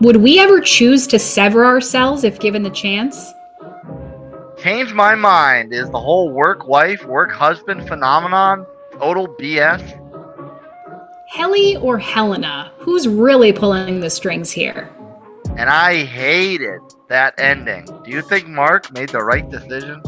Would we ever choose to sever ourselves if given the chance? Change my mind. Is the whole work wife, work husband phenomenon total BS? Helly or Helena? Who's really pulling the strings here? And I hated that ending. Do you think Mark made the right decision?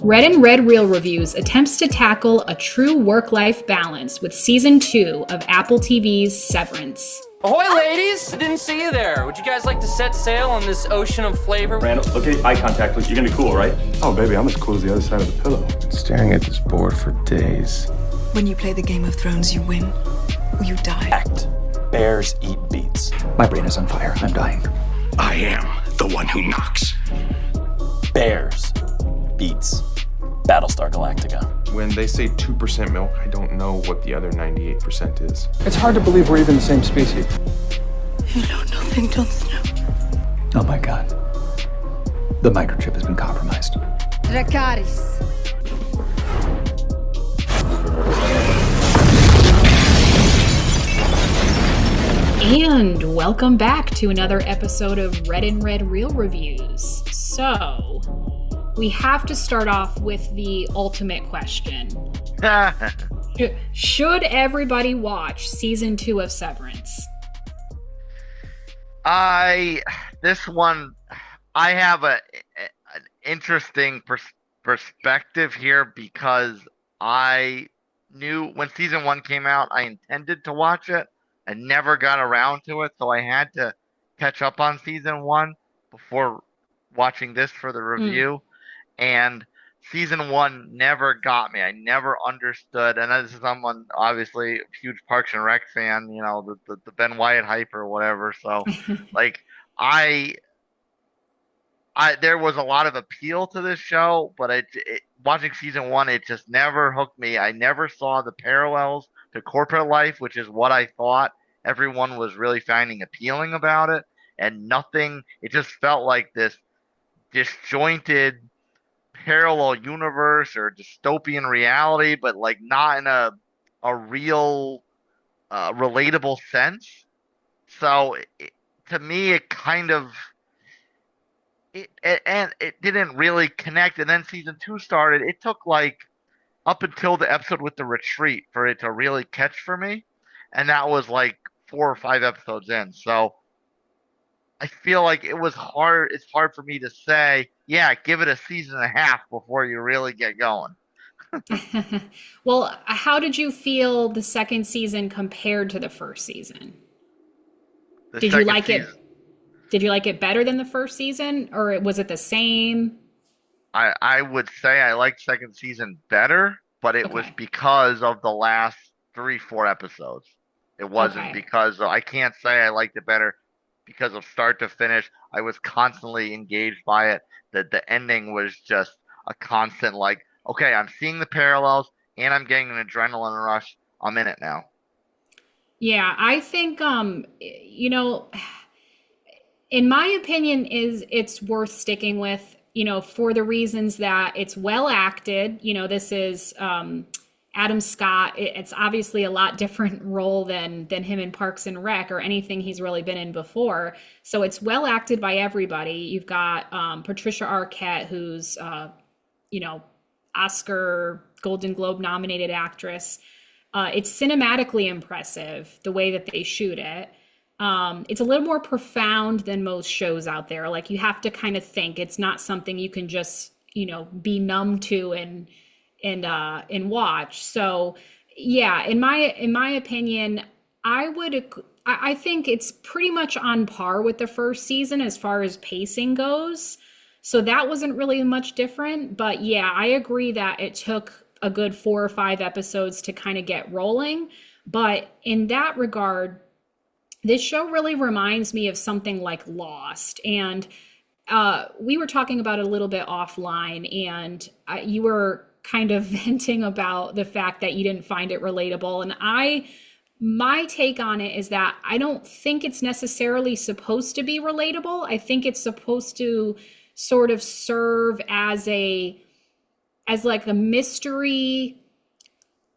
Red and Red Reel Reviews attempts to tackle a true work-life balance with Season 2 of Apple TV's Severance. Ahoy, ladies! I didn't see you there. Would you guys like to set sail on this ocean of flavor? Randall, look at eye contact, please. You're gonna be cool, right? Oh, baby, I'm as cool as the other side of the pillow. Been staring at this board for days. When you play the Game of Thrones, you win or you die. Act. Bears eat beets. My brain is on fire. I'm dying. I am the one who knocks. Bears. Beets. Battlestar Galactica. When they say 2% milk, I don't know what the other 98% is. It's hard to believe we're even the same species. You know nothing, Jon Snow. Oh my god. The microchip has been compromised. Dracarys. And welcome back to another episode of Red and Red Reel Reviews. So, we have to start off with the ultimate question. Should everybody watch Season 2 of Severance? I have an interesting perspective here because I knew when Season 1 came out, I intended to watch it. I never got around to it, so I had to catch up on Season 1 before watching this for the review. And Season 1 never got me. I never understood. And this is someone, obviously, a huge Parks and Rec fan, you know, the Ben Wyatt hype or whatever. So, like, there was a lot of appeal to this show, but watching Season 1, it just never hooked me. I never saw the parallels to corporate life, which is what I thought everyone was really finding appealing about it. And nothing, it just felt like this disjointed parallel universe or dystopian reality, but like not in a real relatable sense. So to me, it kind of it didn't really connect. And then Season 2 started. It took like up until the episode with the retreat for it to really catch for me, and that was like 4 or 5 episodes in. So I feel like it was hard. It's hard for me to say, yeah, give it a season and a half before you really get going. Well, how did you feel the second season compared to the first season? Did you like it? Did you like it better than the first season, or was it the same? I would say I liked second season better, but it was because of the last 3-4 episodes. It wasn't because I can't say I liked it better because of start to finish. I was constantly engaged by it. The ending was just a constant, like, okay, I'm seeing the parallels and I'm getting an adrenaline rush. I'm in it now. Yeah, I think, you know, in my opinion, it's worth sticking with, you know, for the reasons that it's well acted. You know, this is Adam Scott. It's obviously a lot different role than him in Parks and Rec or anything he's really been in before. So it's well acted by everybody. You've got Patricia Arquette, who's, you know, Oscar, Golden Globe nominated actress. It's cinematically impressive, the way that they shoot it. It's a little more profound than most shows out there. Like, you have to kind of think. It's not something you can just, you know, be numb to and watch. So yeah, in my opinion, I think it's pretty much on par with the first season as far as pacing goes. So that wasn't really much different. But yeah, I agree that it took a good 4 or 5 episodes to kind of get rolling. But in that regard, this show really reminds me of something like Lost. And we were talking about it a little bit offline, and you were kind of venting about the fact that you didn't find it relatable. And my take on it is that I don't think it's necessarily supposed to be relatable. I think it's supposed to sort of serve as like a mystery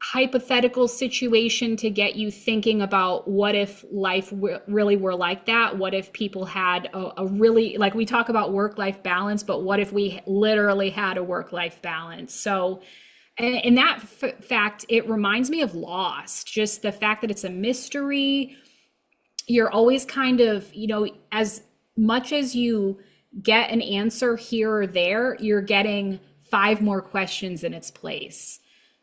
hypothetical situation to get you thinking about what if life really were like that? What if people had a really, like we talk about work-life balance, but what if we literally had a work-life balance? So in that fact, it reminds me of Lost, just the fact that it's a mystery. You're always kind of, as much as you get an answer here or there, you're getting 5 more questions in its place.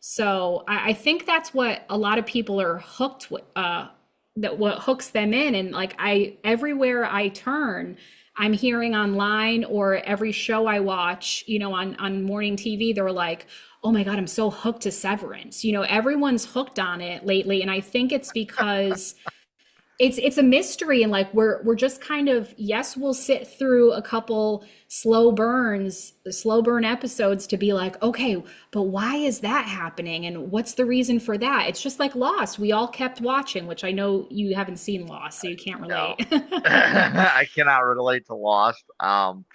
So I think that's what a lot of people are hooked with, that what hooks them in. And like everywhere I turn, I'm hearing online or every show I watch, on morning TV, they're like, oh my God, I'm so hooked to Severance. Everyone's hooked on it lately. And I think it's because it's a mystery, and like we're just kind of, yes, we'll sit through a couple slow burn episodes to be like, okay, but why is that happening and what's the reason for that? It's just like Lost. We all kept watching, which I know you haven't seen Lost, so you can't relate. No. I cannot relate to Lost. And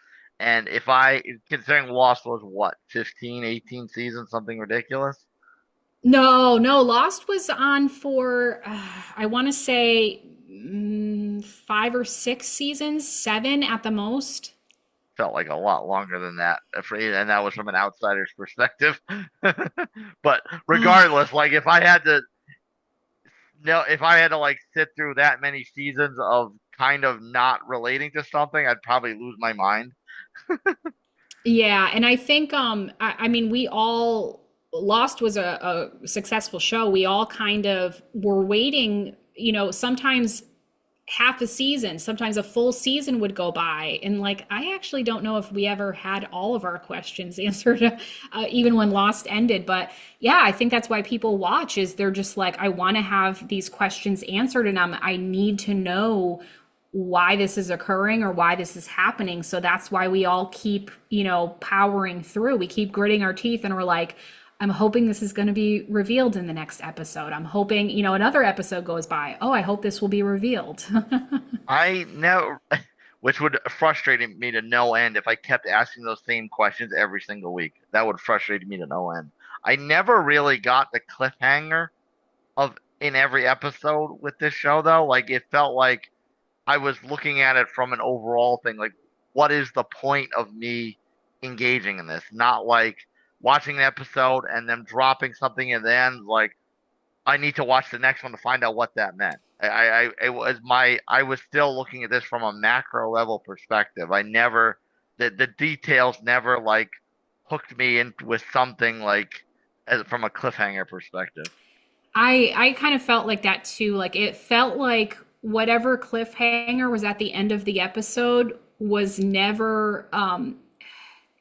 considering Lost was what, 15, 18 seasons, something ridiculous? No, Lost was on for, I want to say 5 or 6 seasons, 7 at the most. Felt like a lot longer than that, and that was from an outsider's perspective. But regardless, like if I had to like sit through that many seasons of kind of not relating to something, I'd probably lose my mind. Yeah, and I think I mean we all, Lost was a successful show. We all kind of were waiting, sometimes half a season, sometimes a full season would go by. And like, I actually don't know if we ever had all of our questions answered, even when Lost ended. But yeah, I think that's why people watch, is they're just like, I want to have these questions answered, and I need to know why this is occurring or why this is happening. So that's why we all keep, powering through. We keep gritting our teeth, and we're like, I'm hoping this is going to be revealed in the next episode. I'm hoping, another episode goes by. Oh, I hope this will be revealed. I never, which would frustrate me to no end if I kept asking those same questions every single week. That would frustrate me to no end. I never really got the cliffhanger in every episode with this show, though. Like, it felt like I was looking at it from an overall thing. Like, what is the point of me engaging in this? Not like watching an episode and them dropping something and then like I need to watch the next one to find out what that meant. I was still looking at this from a macro level perspective. The details never like hooked me in with something like from a cliffhanger perspective. I kind of felt like that too. Like, it felt like whatever cliffhanger was at the end of the episode was never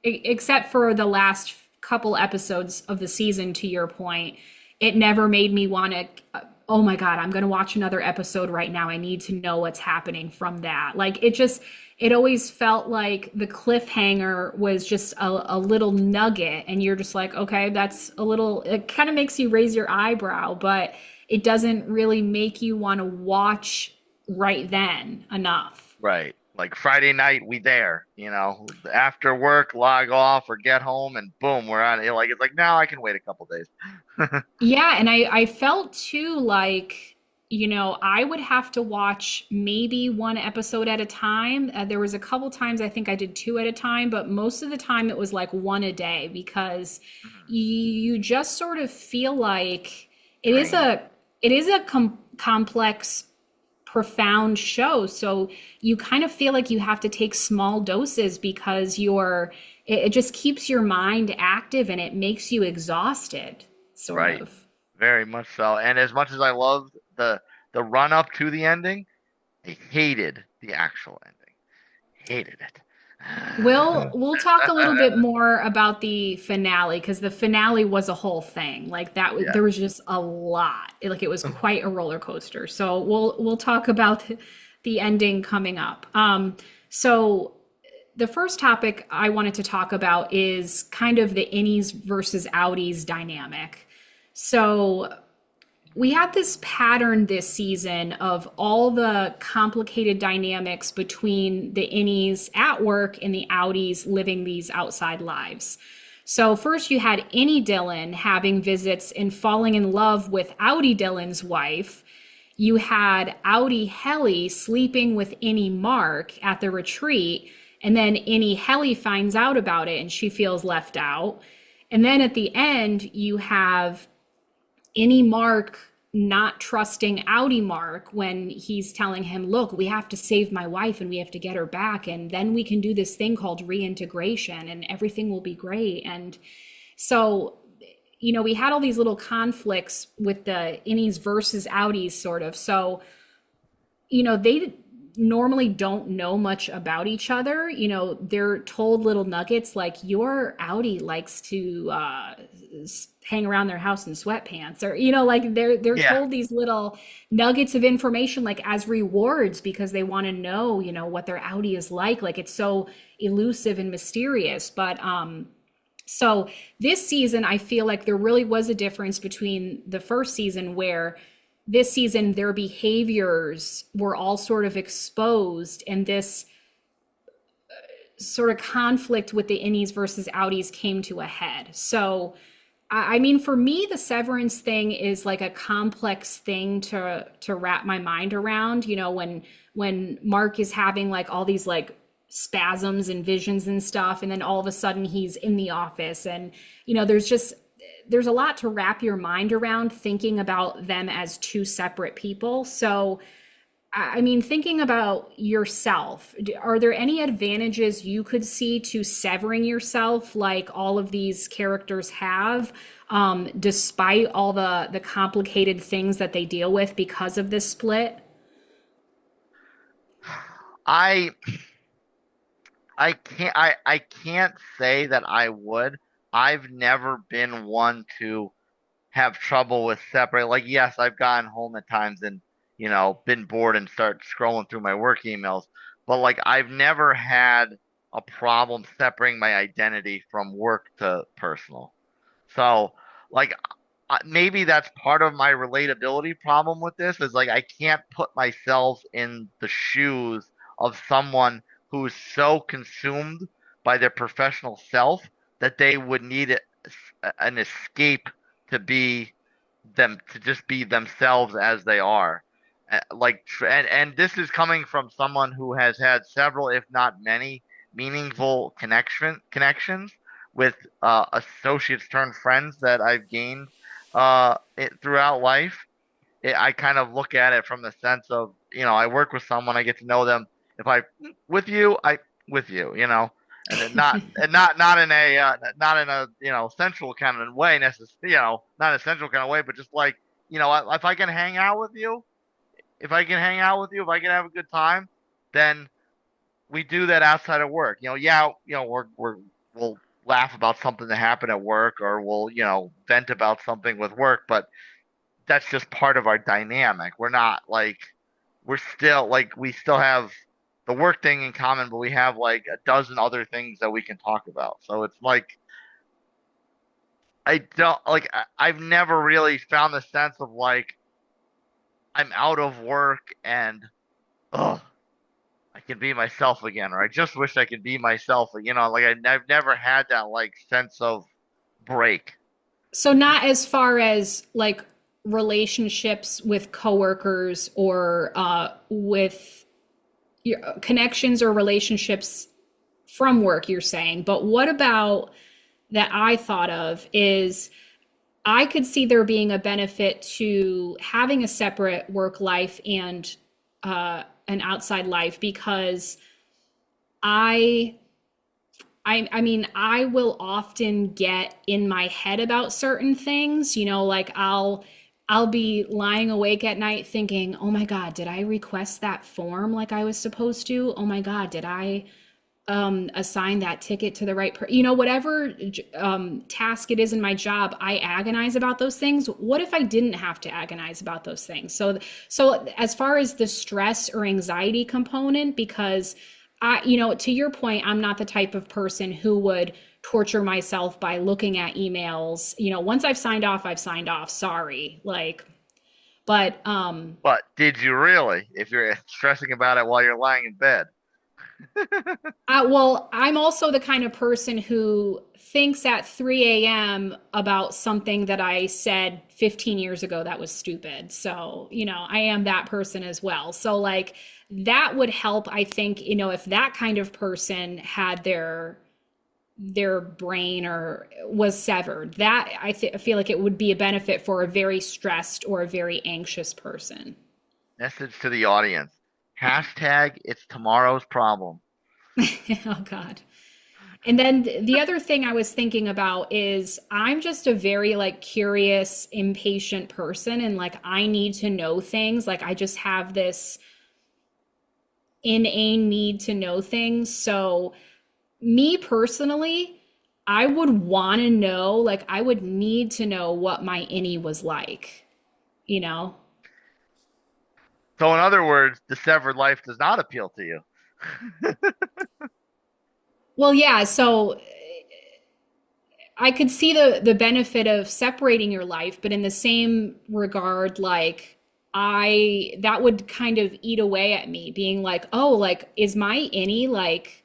except for the last couple episodes of the season, to your point, it never made me want to, oh my God, I'm going to watch another episode right now. I need to know what's happening from that. Like, it always felt like the cliffhanger was just a little nugget, and you're just like, okay, that's it kind of makes you raise your eyebrow, but it doesn't really make you want to watch right then enough. Right. Like Friday night, we there, after work, log off or get home, and boom, we're on it. Like, it's like, now I can wait a couple days. Yeah, and I felt too like, I would have to watch maybe 1 episode at a time. There was a couple times I think I did 2 at a time, but most of the time it was like 1 a day, because you just sort of feel like it is a complex, profound show. So you kind of feel like you have to take small doses, because it just keeps your mind active and it makes you exhausted, sort of. Very much so. And as much as I loved the run up to the ending, I hated the actual ending. Hated it. We'll talk a little bit more about the finale, because the finale was a whole thing. Like that, there was just a lot. Like, it was quite a roller coaster. So we'll talk about the ending coming up. So the first topic I wanted to talk about is kind of the Innies versus Outties dynamic. So we had this pattern this season of all the complicated dynamics between the Innies at work and the Outties living these outside lives. So first you had Innie Dylan having visits and falling in love with Outie Dylan's wife. You had Outie Helly sleeping with Innie Mark at the retreat, and then Innie Helly finds out about it and she feels left out. And then at the end, you have Innie Mark not trusting Outie Mark when he's telling him, look, we have to save my wife and we have to get her back, and then we can do this thing called reintegration and everything will be great. And so, you know, we had all these little conflicts with the Innies versus Outties sort of. So, you know, they normally don't know much about each other. You know, they're told little nuggets like your Outie likes to hang around their house in sweatpants, or, you know, like they're told these little nuggets of information like as rewards because they want to know, you know, what their Outie is like. Like it's so elusive and mysterious. But so this season, I feel like there really was a difference between the first season, where this season their behaviors were all sort of exposed, and this sort of conflict with the Innies versus Outties came to a head. So, I mean, for me, the Severance thing is like a complex thing to wrap my mind around. You know, when Mark is having like all these like spasms and visions and stuff, and then all of a sudden he's in the office, and, you know, there's a lot to wrap your mind around thinking about them as two separate people. So, I mean, thinking about yourself, are there any advantages you could see to severing yourself like all of these characters have, despite all the complicated things that they deal with because of this split? I can't say that I would. I've never been one to have trouble with separate. Like, yes, I've gotten home at times and, you know, been bored and start scrolling through my work emails. But like, I've never had a problem separating my identity from work to personal. So like, maybe that's part of my relatability problem with this, is like, I can't put myself in the shoes of someone who's so consumed by their professional self that they would need an escape to be them, to just be themselves as they are. Like, and this is coming from someone who has had several, if not many, meaningful connections with associates turned friends that I've gained throughout life. I kind of look at it from the sense of, you know, I work with someone, I get to know them. If I with you, you know, and not in a you know, sensual kind of way necessarily, you know, not a sensual kind of way, but just like, you know, if I can hang out with you, if I can have a good time, then we do that outside of work. You know, yeah, you know, we'll laugh about something that happened at work, or we'll, you know, vent about something with work, but that's just part of our dynamic. We're not like, we still have the work thing in common, but we have like a dozen other things that we can talk about. So it's like, I've never really found the sense of like, I'm out of work and, I can be myself again, or I just wish I could be myself. You know, like I've never had that like sense of break. So not as far as like relationships with coworkers or with your connections or relationships from work, you're saying. But what about that I thought of is, I could see there being a benefit to having a separate work life and an outside life, because I mean, I will often get in my head about certain things, you know, like I'll be lying awake at night thinking, oh my God, did I request that form like I was supposed to? Oh my God, did I assign that ticket to the right person? You know, whatever task it is in my job, I agonize about those things. What if I didn't have to agonize about those things? So as far as the stress or anxiety component, because you know, to your point, I'm not the type of person who would torture myself by looking at emails. You know, once I've signed off, I've signed off. Sorry. Like, but did you really, if you're stressing about it while you're lying in bed? Well, I'm also the kind of person who thinks at 3 a.m. about something that I said 15 years ago that was stupid. So, I am that person as well. So, like, that would help, I think, if that kind of person had their brain or was severed, that I feel like it would be a benefit for a very stressed or a very anxious person. Message to the audience. Hashtag it's tomorrow's problem. Oh God. And then the other thing I was thinking about is I'm just a very like curious, impatient person, and like I need to know things. Like I just have this inane need to know things. So me personally, I would want to know, like I would need to know what my innie was like, you know? So in other words, the severed life does not appeal to you. Well, yeah, so I could see the benefit of separating your life, but in the same regard, like I that would kind of eat away at me, being like, oh, like is my innie like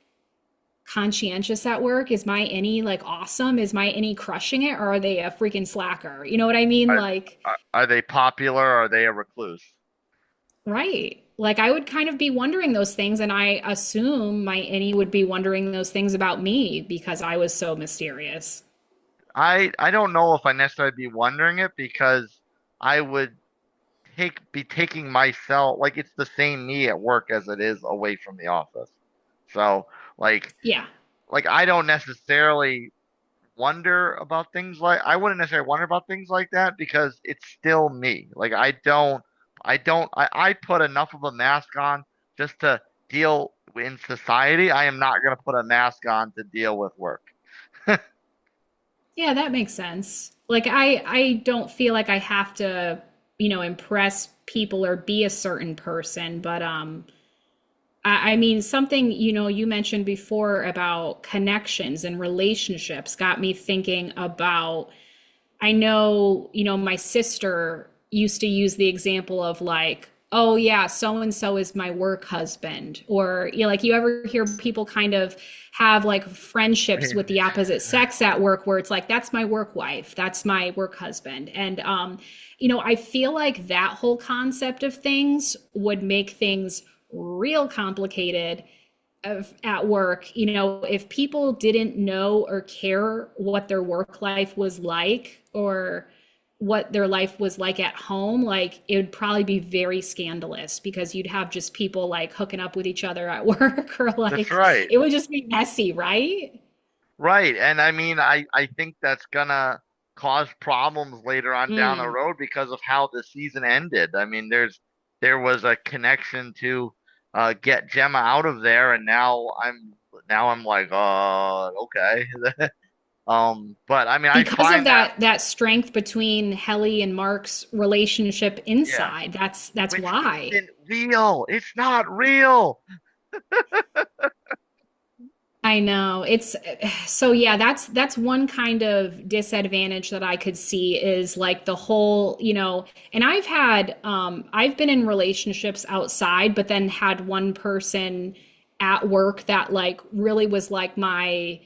conscientious at work? Is my innie like awesome? Is my innie crushing it, or are they a freaking slacker? You know what I mean? Are, Like, are they popular or are they a recluse? right. Like I would kind of be wondering those things, and I assume my innie would be wondering those things about me because I was so mysterious. I don't know if I necessarily be wondering it because I would be taking myself like it's the same me at work as it is away from the office. So like Yeah. like I don't necessarily wonder about things like I wouldn't necessarily wonder about things like that because it's still me. Like I put enough of a mask on just to deal in society. I am not gonna put a mask on to deal with work. Yeah, that makes sense. Like I don't feel like I have to, impress people or be a certain person, but I mean something, you mentioned before about connections and relationships got me thinking about I know, my sister used to use the example of like, oh yeah, so and so is my work husband. Or like you ever hear people kind of have like friendships with the opposite sex at work where it's like, that's my work wife, that's my work husband. And I feel like that whole concept of things would make things real complicated at work, if people didn't know or care what their work life was like or what their life was like at home, like it would probably be very scandalous because you'd have just people like hooking up with each other at work or That's like right. it would just be messy, right? Right. And I mean, I think that's gonna cause problems later on down the Mm. road because of how the season ended. I mean, there was a connection to get Gemma out of there, and now I'm like, okay. But I mean, I Because of find that that strength between Helly and Mark's relationship yeah, inside. That's which why. isn't real. It's not real. I know. It's so yeah, that's one kind of disadvantage that I could see is like the whole, and I've been in relationships outside, but then had one person at work that like really was like my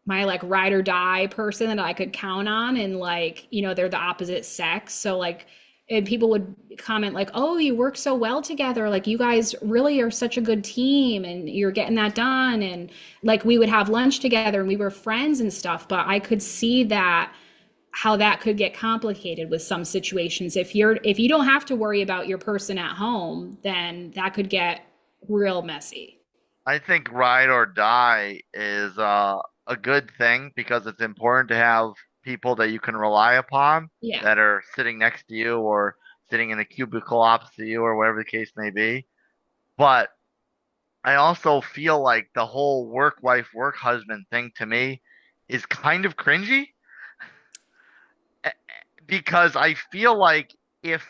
like ride or die person that I could count on, and like they're the opposite sex, so like and people would comment like, oh, you work so well together, like you guys really are such a good team and you're getting that done, and like we would have lunch together and we were friends and stuff, but I could see that how that could get complicated with some situations. If you don't have to worry about your person at home, then that could get real messy. I think ride or die is a good thing because it's important to have people that you can rely upon Yeah. that are sitting next to you or sitting in a cubicle opposite you or whatever the case may be. But I also feel like the whole work wife, work husband thing to me is kind of cringy because I feel like if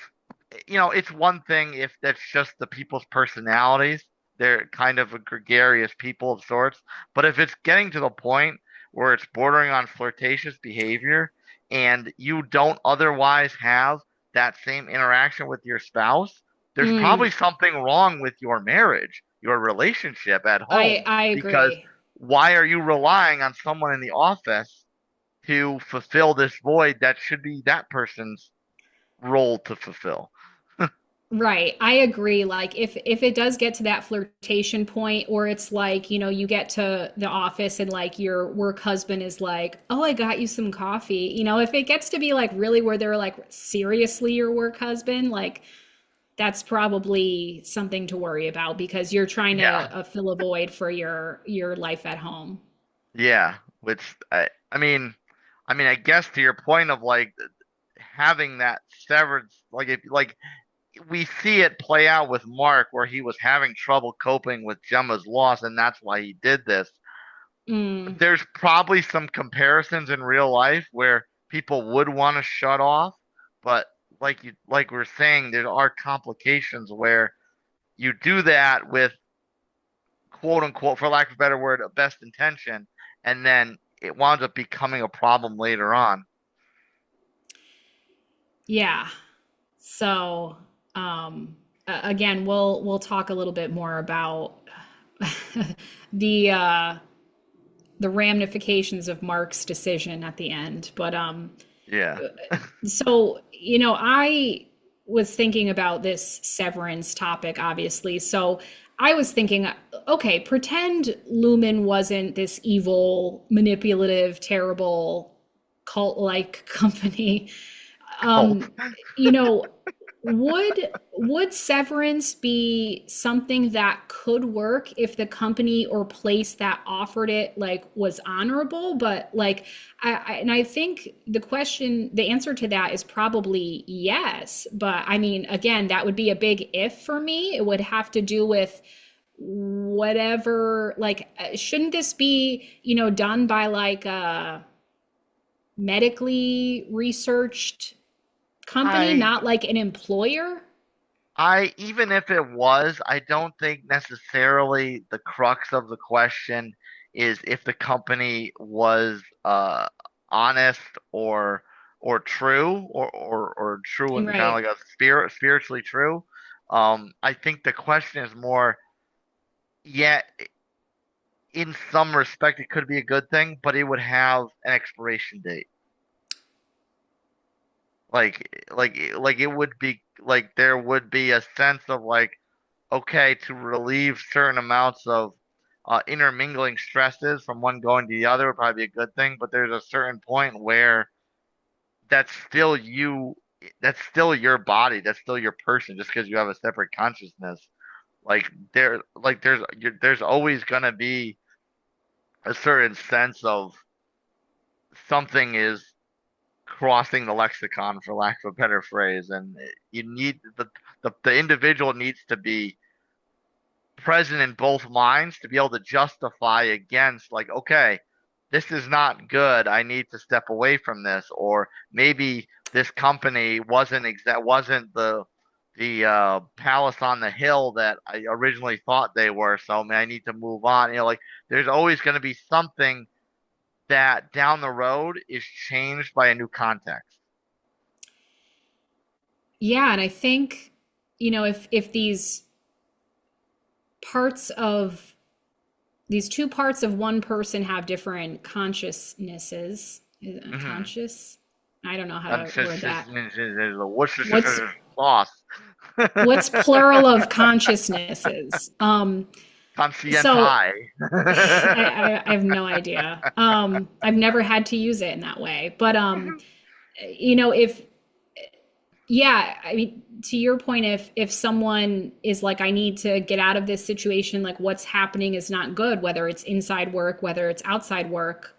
it's one thing if that's just the people's personalities, they're kind of a gregarious people of sorts. But if it's getting to the point where it's bordering on flirtatious behavior and you don't otherwise have that same interaction with your spouse, there's Mm, probably something wrong with your marriage. your relationship at I home. I Because agree. why are you relying on someone in the office to fulfill this void that should be that person's role to fulfill? Right. I agree. Like if it does get to that flirtation point, or it's like, you get to the office and like your work husband is like, "Oh, I got you some coffee." If it gets to be like really where they're like seriously your work husband, like that's probably something to worry about because you're trying Yeah. to fill a void for your life at home. Yeah, which I guess to your point of like having that severance, like if like we see it play out with Mark, where he was having trouble coping with Gemma's loss, and that's why he did this. Mm, There's probably some comparisons in real life where people would want to shut off, but like we're saying, there are complications where you do that with quote unquote, for lack of a better word, a best intention, and then it winds up becoming a problem later on. yeah. So, again, we'll talk a little bit more about the uh the ramifications of Mark's decision at the end. But Yeah. so, I was thinking about this severance topic, obviously. So I was thinking, okay, pretend Lumen wasn't this evil, manipulative, terrible cult-like company. Cult. Um, you know, would severance be something that could work if the company or place that offered it like was honorable? But like, I think the answer to that is probably yes. But I mean, again, that would be a big if for me. It would have to do with whatever, like, shouldn't this be, done by like a medically researched company, I not like an employer? I even if it was, I don't think necessarily the crux of the question is if the company was honest or true or true and kind of Right. like a spiritually true. I think the question is more, yeah, in some respect it could be a good thing, but it would have an expiration date. Like it would be like there would be a sense of like, okay, to relieve certain amounts of intermingling stresses from one going to the other would probably be a good thing, but there's a certain point where that's still you, that's still your body, that's still your person, just because you have a separate consciousness. There's always gonna be a certain sense of something is crossing the lexicon, for lack of a better phrase, and you need the individual needs to be present in both minds to be able to justify against, like, okay, this is not good, I need to step away from this, or maybe this company wasn't the palace on the hill that I originally thought they were, so I need to move on. Like there's always going to be something that down the road is changed by a new context. Yeah, and I think, if parts of these two parts of one person have different consciousnesses, Mm-hmm. conscious? I don't know how to word that. What's Worcestershire sauce. what's plural of consciousnesses? So Conscienti. I have no idea. I've never had to use it in that way. But if yeah, I mean, to your point, if someone is like, I need to get out of this situation, like what's happening is not good, whether it's inside work, whether it's outside work.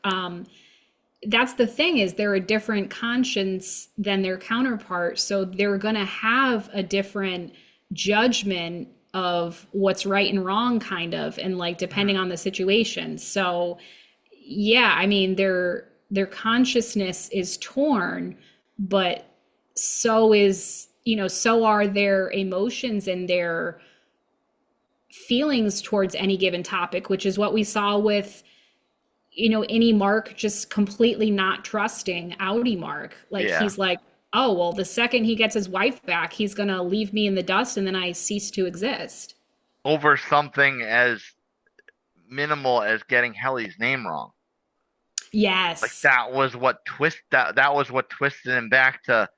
That's the thing, is they're a different conscience than their counterpart, so they're gonna have a different judgment of what's right and wrong, kind of, and like depending on the situation. So yeah, I mean, their consciousness is torn, but so are their emotions and their feelings towards any given topic, which is what we saw with any Mark just completely not trusting Audi Mark. Like Yeah. he's like, oh well, the second he gets his wife back, he's gonna leave me in the dust and then I cease to exist. over something as minimal as getting Helly's name wrong. Like Yes. that was what twisted him back to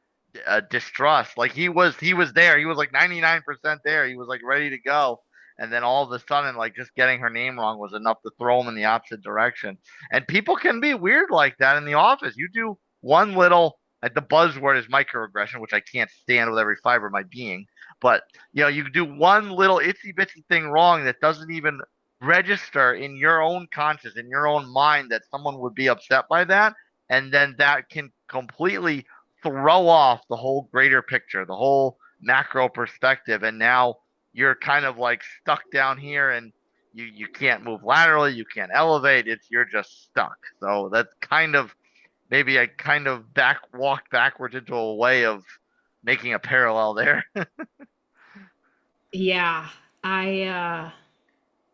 distrust. Like he was there. He was like 99% there. He was like ready to go. And then all of a sudden, like just getting her name wrong was enough to throw him in the opposite direction. And people can be weird like that in the office. You do one little, like the buzzword is microaggression, which I can't stand with every fiber of my being. But you do one little itsy bitsy thing wrong that doesn't even register in your own conscious, in your own mind, that someone would be upset by that, and then that can completely throw off the whole greater picture, the whole macro perspective, and now you're kind of like stuck down here, and you can't move laterally, you can't elevate. You're just stuck. So that's kind of maybe I kind of walked backwards into a way of making a parallel there. Yeah. I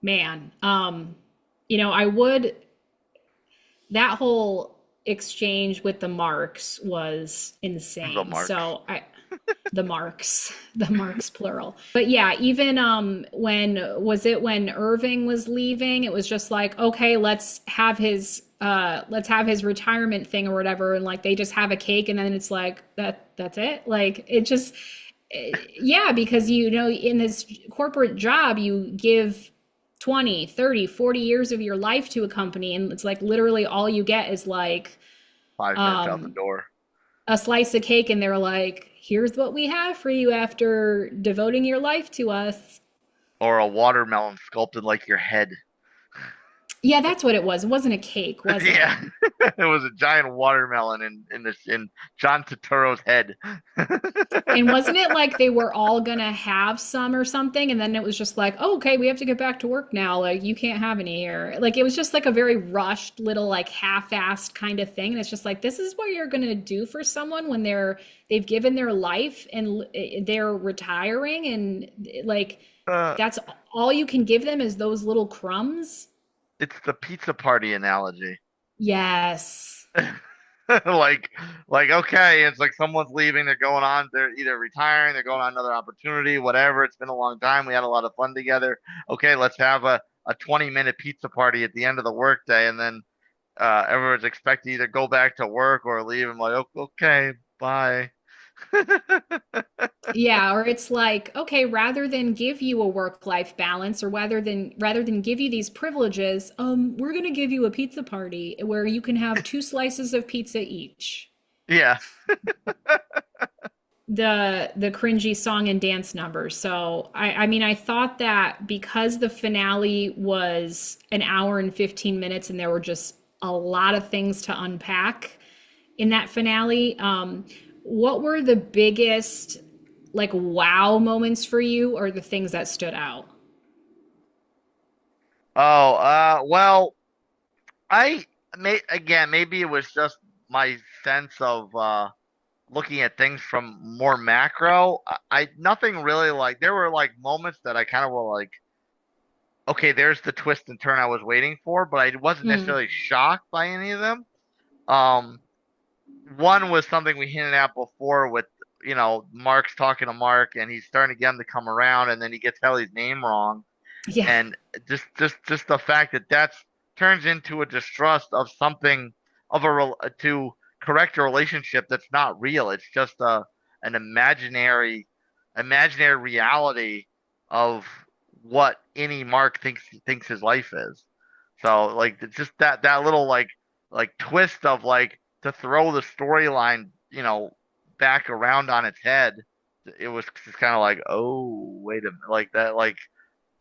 man, I would, that whole exchange with the marks was insane. The marks. So the marks plural. But yeah, even when Irving was leaving, it was just like, okay, let's have his retirement thing or whatever, and like they just have a cake, and then it's like that's it. Like it just yeah, because in this corporate job you give 20, 30, 40 years of your life to a company, and it's like literally all you get is like 5 minutes out the door, a slice of cake, and they're like, here's what we have for you after devoting your life to us. or a watermelon sculpted like your head. Yeah, that's what it was. It wasn't a cake, was it? Yeah, it was a giant watermelon in John Turturro's head. And wasn't it like they were all gonna have some or something, and then it was just like, oh, okay, we have to get back to work now. Like you can't have any here. Like it was just like a very rushed little like half-assed kind of thing. And it's just like, this is what you're gonna do for someone when they've given their life and they're retiring, and like that's all you can give them is those little crumbs. It's the pizza party analogy. Yes. like okay, it's like someone's leaving, they're going on, they're either retiring, they're going on another opportunity, whatever. It's been a long time, we had a lot of fun together. Okay, let's have a 20-minute pizza party at the end of the workday, and then everyone's expected to either go back to work or leave. I'm like, okay, bye. Yeah, or it's like, okay, rather than give you a work-life balance, or rather than give you these privileges, we're gonna give you a pizza party where you can have 2 slices of pizza each. Yeah. The cringy song and dance numbers. So I mean, I thought that because the finale was an hour and 15 minutes and there were just a lot of things to unpack in that finale, what were the biggest like wow moments for you, or the things that stood out? Well, maybe it was just my sense of looking at things from more macro. Nothing really, like there were like moments that I kind of were like, okay, there's the twist and turn I was waiting for, but I wasn't necessarily shocked by any of them. One was something we hinted at before with, Mark's talking to Mark and he's starting to get him to come around, and then he gets Helly's name wrong. Yeah. And just the fact that turns into a distrust of something to correct a relationship that's not real. It's just an imaginary reality of what any Mark thinks his life is. So like it's just that little like twist of like to throw the storyline, back around on its head. It was just kind of like, oh, wait a minute, like that, like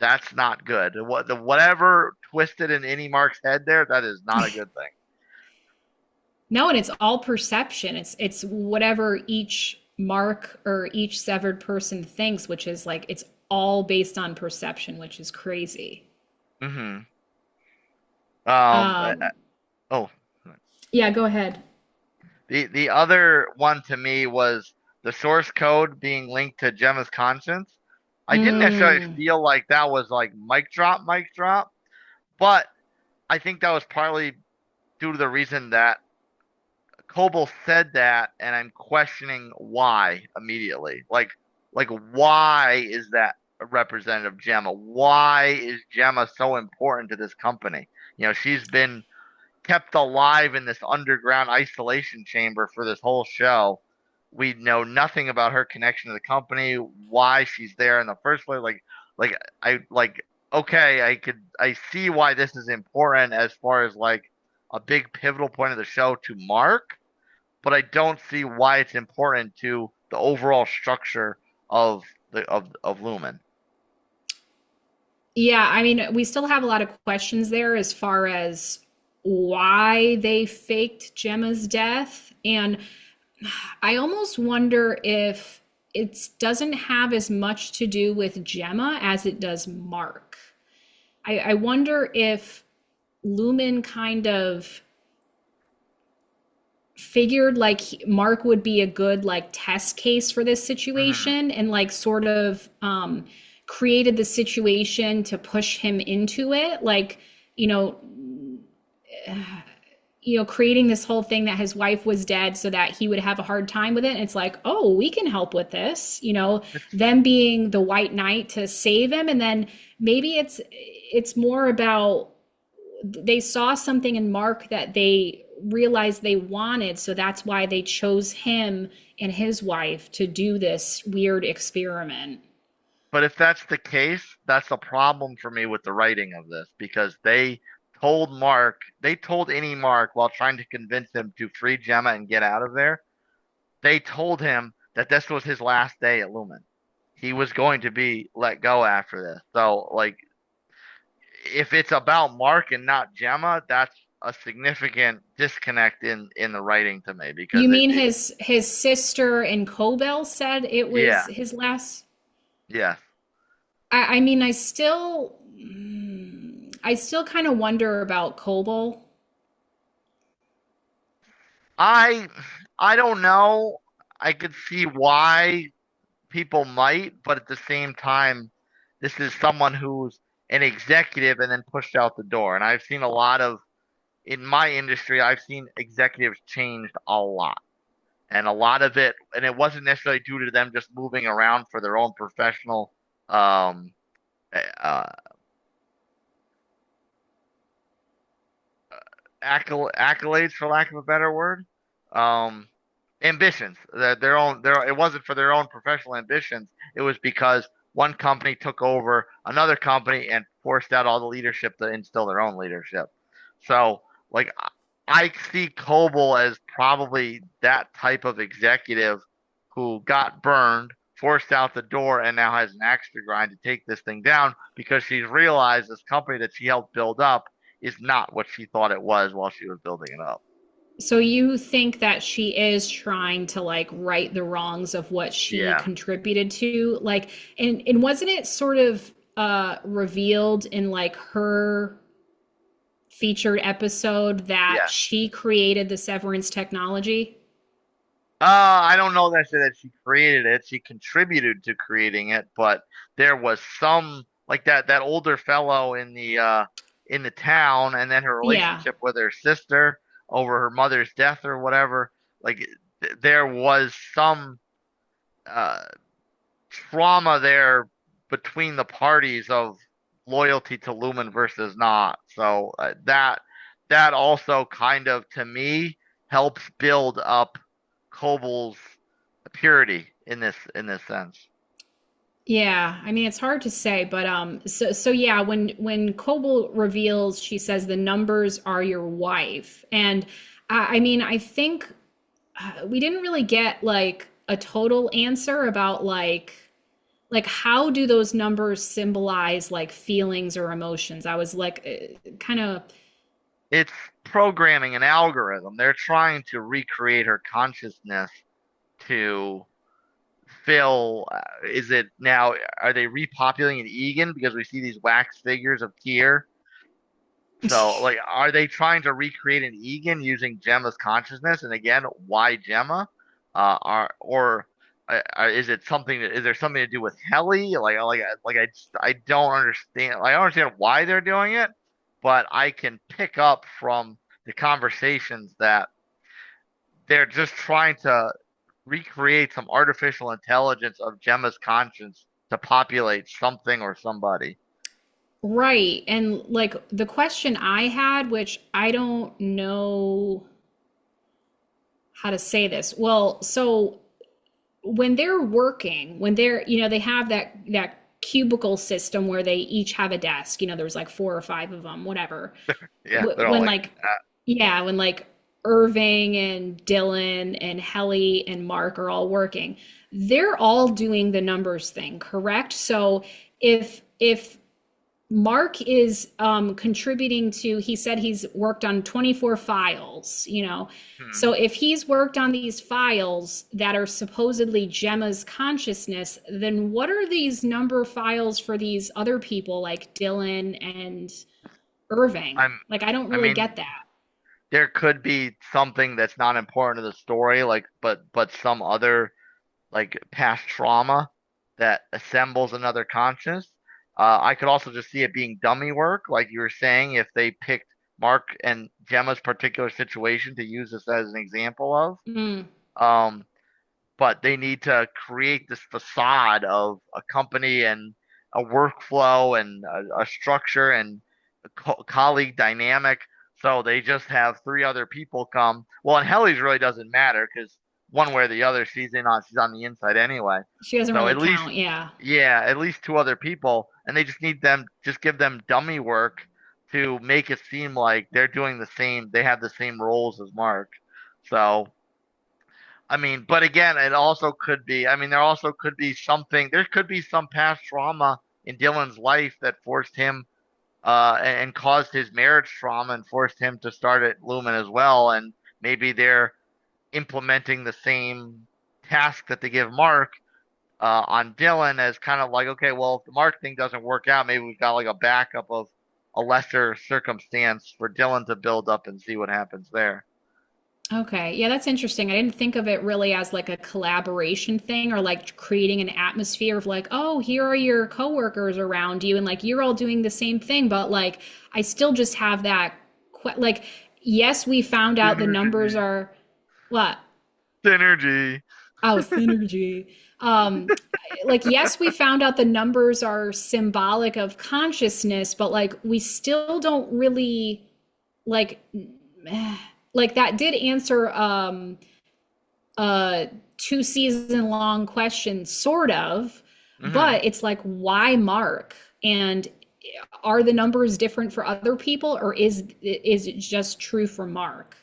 that's not good. Whatever twisted in any Mark's head there, that is not a good thing. No, and it's all perception. It's whatever each Mark or each severed person thinks, which is like it's all based on perception, which is crazy. Mm-hmm. Oh. Yeah, go ahead. The other one to me was the source code being linked to Gemma's conscience. I didn't necessarily feel like that was like mic drop, but I think that was partly due to the reason that Coble said that, and I'm questioning why immediately. Like why is that Representative Gemma. Why is Gemma so important to this company? She's been kept alive in this underground isolation chamber for this whole show. We know nothing about her connection to the company, why she's there in the first place. Okay, I see why this is important as far as like a big pivotal point of the show to Mark, but I don't see why it's important to the overall structure of Lumon. Yeah, I mean, we still have a lot of questions there as far as why they faked Gemma's death. And I almost wonder if it doesn't have as much to do with Gemma as it does Mark. I wonder if Lumon kind of figured like Mark would be a good like test case for this situation and like sort of created the situation to push him into it, like creating this whole thing that his wife was dead so that he would have a hard time with it. And it's like, oh, we can help with this, them being the white knight to save him. And then maybe it's more about they saw something in Mark that they realized they wanted. So that's why they chose him and his wife to do this weird experiment. But if that's the case, that's a problem for me with the writing of this, because they told any Mark while trying to convince him to free Gemma and get out of there. They told him that this was his last day at Lumon. He was going to be let go after this. So, like, if it's about Mark and not Gemma, that's a significant disconnect in the writing to me. Because you mean his sister and Cobell said it was his last? Yeah. I mean, I still kind of wonder about Cobell. I don't know. I could see why people might, but at the same time, this is someone who's an executive and then pushed out the door. And I've seen a lot of, in my industry, I've seen executives changed a lot. And a lot of it, and it wasn't necessarily due to them just moving around for their own professional accolades, for lack of a better word, ambitions. It wasn't for their own professional ambitions. It was because one company took over another company and forced out all the leadership to instill their own leadership. So, like, I see Cobell as probably that type of executive who got burned, forced out the door, and now has an axe to grind to take this thing down because she's realized this company that she helped build up is not what she thought it was while she was building it up. So you think that she is trying to like right the wrongs of what she contributed to, like, and wasn't it sort of revealed in like her featured episode that she created the Severance technology? I don't know that she created it. She contributed to creating it, but there was some, like, that older fellow in the town, and then her relationship with her sister over her mother's death or whatever. Like, there was some trauma there between the parties of loyalty to Lumon versus not. So that also kind of, to me, helps build up Cobell's purity in this sense. Yeah, I mean, it's hard to say, but so yeah, when Cobell reveals, she says the numbers are your wife, and I mean, I think we didn't really get like a total answer about like how do those numbers symbolize like feelings or emotions. I was like kind of, it's programming, an algorithm. They're trying to recreate her consciousness to fill. Is it now? Are they repopulating Egan because we see these wax figures of Kier? So, like, are they trying to recreate an Egan using Gemma's consciousness? And again, why Gemma? Is it something? Is there something to do with Helly? I don't understand. Like, I don't understand why they're doing it, but I can pick up from the conversations that they're just trying to recreate some artificial intelligence of Gemma's conscience to populate something or somebody. Right. And like the question I had, which I don't know how to say this. Well, so when they're working, when they're, they have that cubicle system where they each have a desk, there's like four or five of them, whatever. Yeah, they're all When like like yeah, when like Irving and Dylan and Helly and Mark are all working, they're all doing the numbers thing, correct? So if Mark is contributing to, he said he's worked on 24 files, hmm. So if he's worked on these files that are supposedly Gemma's consciousness, then what are these number files for these other people like Dylan and Irving? I'm Like, I don't I really mean, get that. there could be something that's not important to the story, like but some other like past trauma that assembles another conscious. I could also just see it being dummy work, like you were saying, if they picked Mark and Gemma's particular situation to use this as an example of. Mm, Um, but they need to create this facade of a company and a workflow and a structure and a colleague dynamic. So they just have three other people come. Well, and Helly's really doesn't matter because one way or the other, she's on the inside anyway. she doesn't So really at least, count, yeah. yeah, at least two other people, and they just need them, just give them dummy work to make it seem like they're doing the same, they have the same roles as Mark. So I mean, but again, it also could be, I mean, there also could be something, there could be some past trauma in Dylan's life that forced him, and caused his marriage trauma and forced him to start at Lumen as well. And maybe they're implementing the same task that they give Mark, on Dylan as kind of like, okay, well, if the Mark thing doesn't work out, maybe we've got like a backup of a lesser circumstance for Dylan to build up and see what happens there. Okay. Yeah, that's interesting. I didn't think of it really as like a collaboration thing or like creating an atmosphere of like, oh, here are your coworkers around you and like you're all doing the same thing, but like I still just have that like yes, we found out the numbers Synergy. are what? Synergy. Oh, synergy. Like yes, we found out the numbers are symbolic of consciousness, but like we still don't really like like that did answer a 2 season long question sort of, Hmm. but it's like why Mark? And are the numbers different for other people or is it just true for Mark?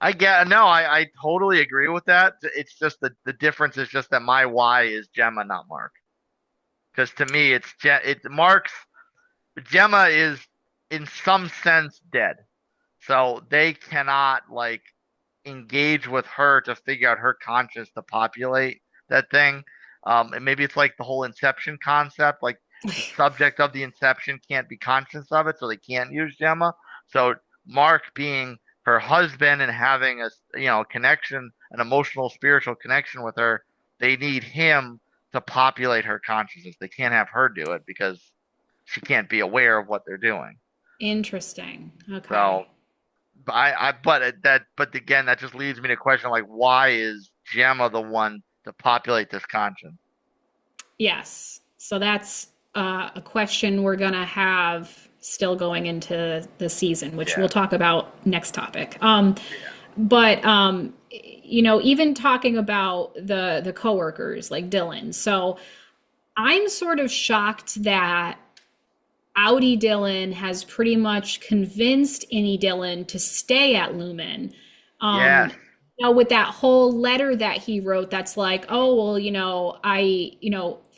I get no, I totally agree with that. It's just the difference is just that my Y is Gemma, not Mark. Because to me, it Mark's Gemma is in some sense dead, so they cannot like engage with her to figure out her conscience to populate that thing. And maybe it's like the whole Inception concept, like the subject of the Inception can't be conscious of it, so they can't use Gemma. So Mark being her husband and having a connection, an emotional, spiritual connection with her, they need him to populate her consciousness. They can't have her do it because she can't be aware of what they're doing. Interesting. So Okay. but again, that just leads me to question like, why is Gemma the one to populate this conscience? Yes. So that's a question we're gonna have still going into the season, which Yeah, we'll talk about next topic. yeah, But even talking about the coworkers like Dylan. So I'm sort of shocked that Outie Dylan has pretty much convinced Innie Dylan to stay at Lumen. Um, yes. with that whole letter that he wrote, that's like, oh, well,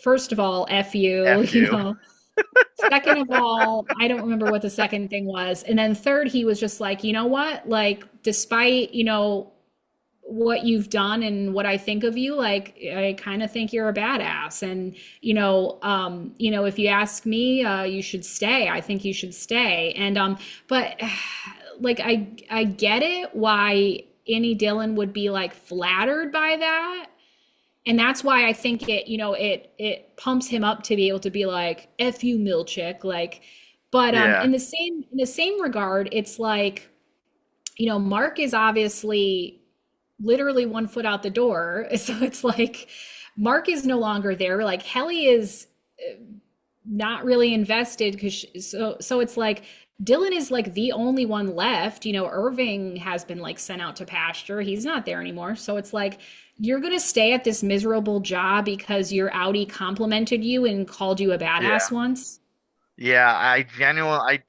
first of all, F you, F you. Second of all, I don't remember what the second thing was. And then third, he was just like, you know what? Like, despite, what you've done and what I think of you, like I kind of think you're a badass. And if you ask me, you should stay. I think you should stay. And but like I get it why Annie Dillon would be like flattered by that. And that's why I think it pumps him up to be able to be like, F you, Milchick. Like, but Yeah, in the same regard, it's like, Mark is obviously literally 1 foot out the door. So it's like, Mark is no longer there. Like Helly is not really invested because so it's like Dylan is like the only one left. You know, Irving has been like sent out to pasture. He's not there anymore. So it's like you're gonna stay at this miserable job because your outie complimented you and called you a Yeah. badass once. Yeah, I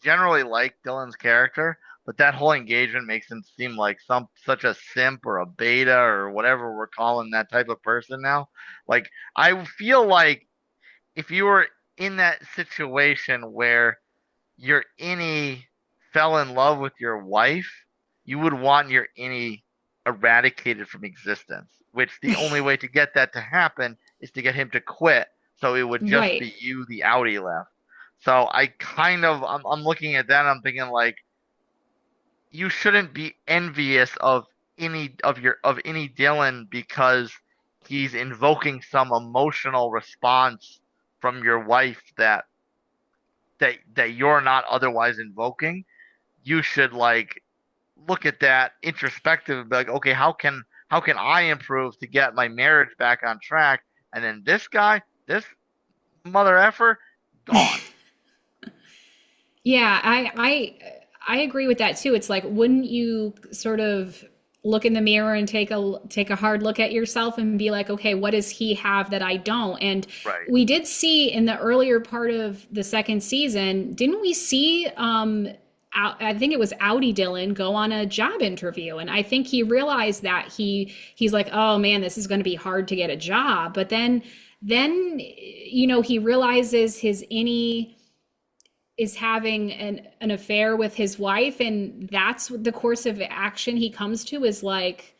generally like Dylan's character, but that whole engagement makes him seem like some such a simp or a beta or whatever we're calling that type of person now. Like I feel like if you were in that situation where your innie fell in love with your wife, you would want your innie eradicated from existence, which the only way to get that to happen is to get him to quit. So it would just Right. be you, the outie left. So I'm looking at that and I'm thinking like you shouldn't be envious of any Dylan because he's invoking some emotional response from your wife that you're not otherwise invoking. You should like look at that introspective and be like, okay, how can I improve to get my marriage back on track? And then this guy, this mother effer, gone. Yeah, I agree with that too. It's like, wouldn't you sort of look in the mirror and take a hard look at yourself and be like, okay, what does he have that I don't? And Right. we did see in the earlier part of the second season, didn't we see I think it was Outie Dylan go on a job interview, and I think he realized that he's like, oh man, this is going to be hard to get a job. But then you know, he realizes his innie is having an affair with his wife, and that's the course of action he comes to is like,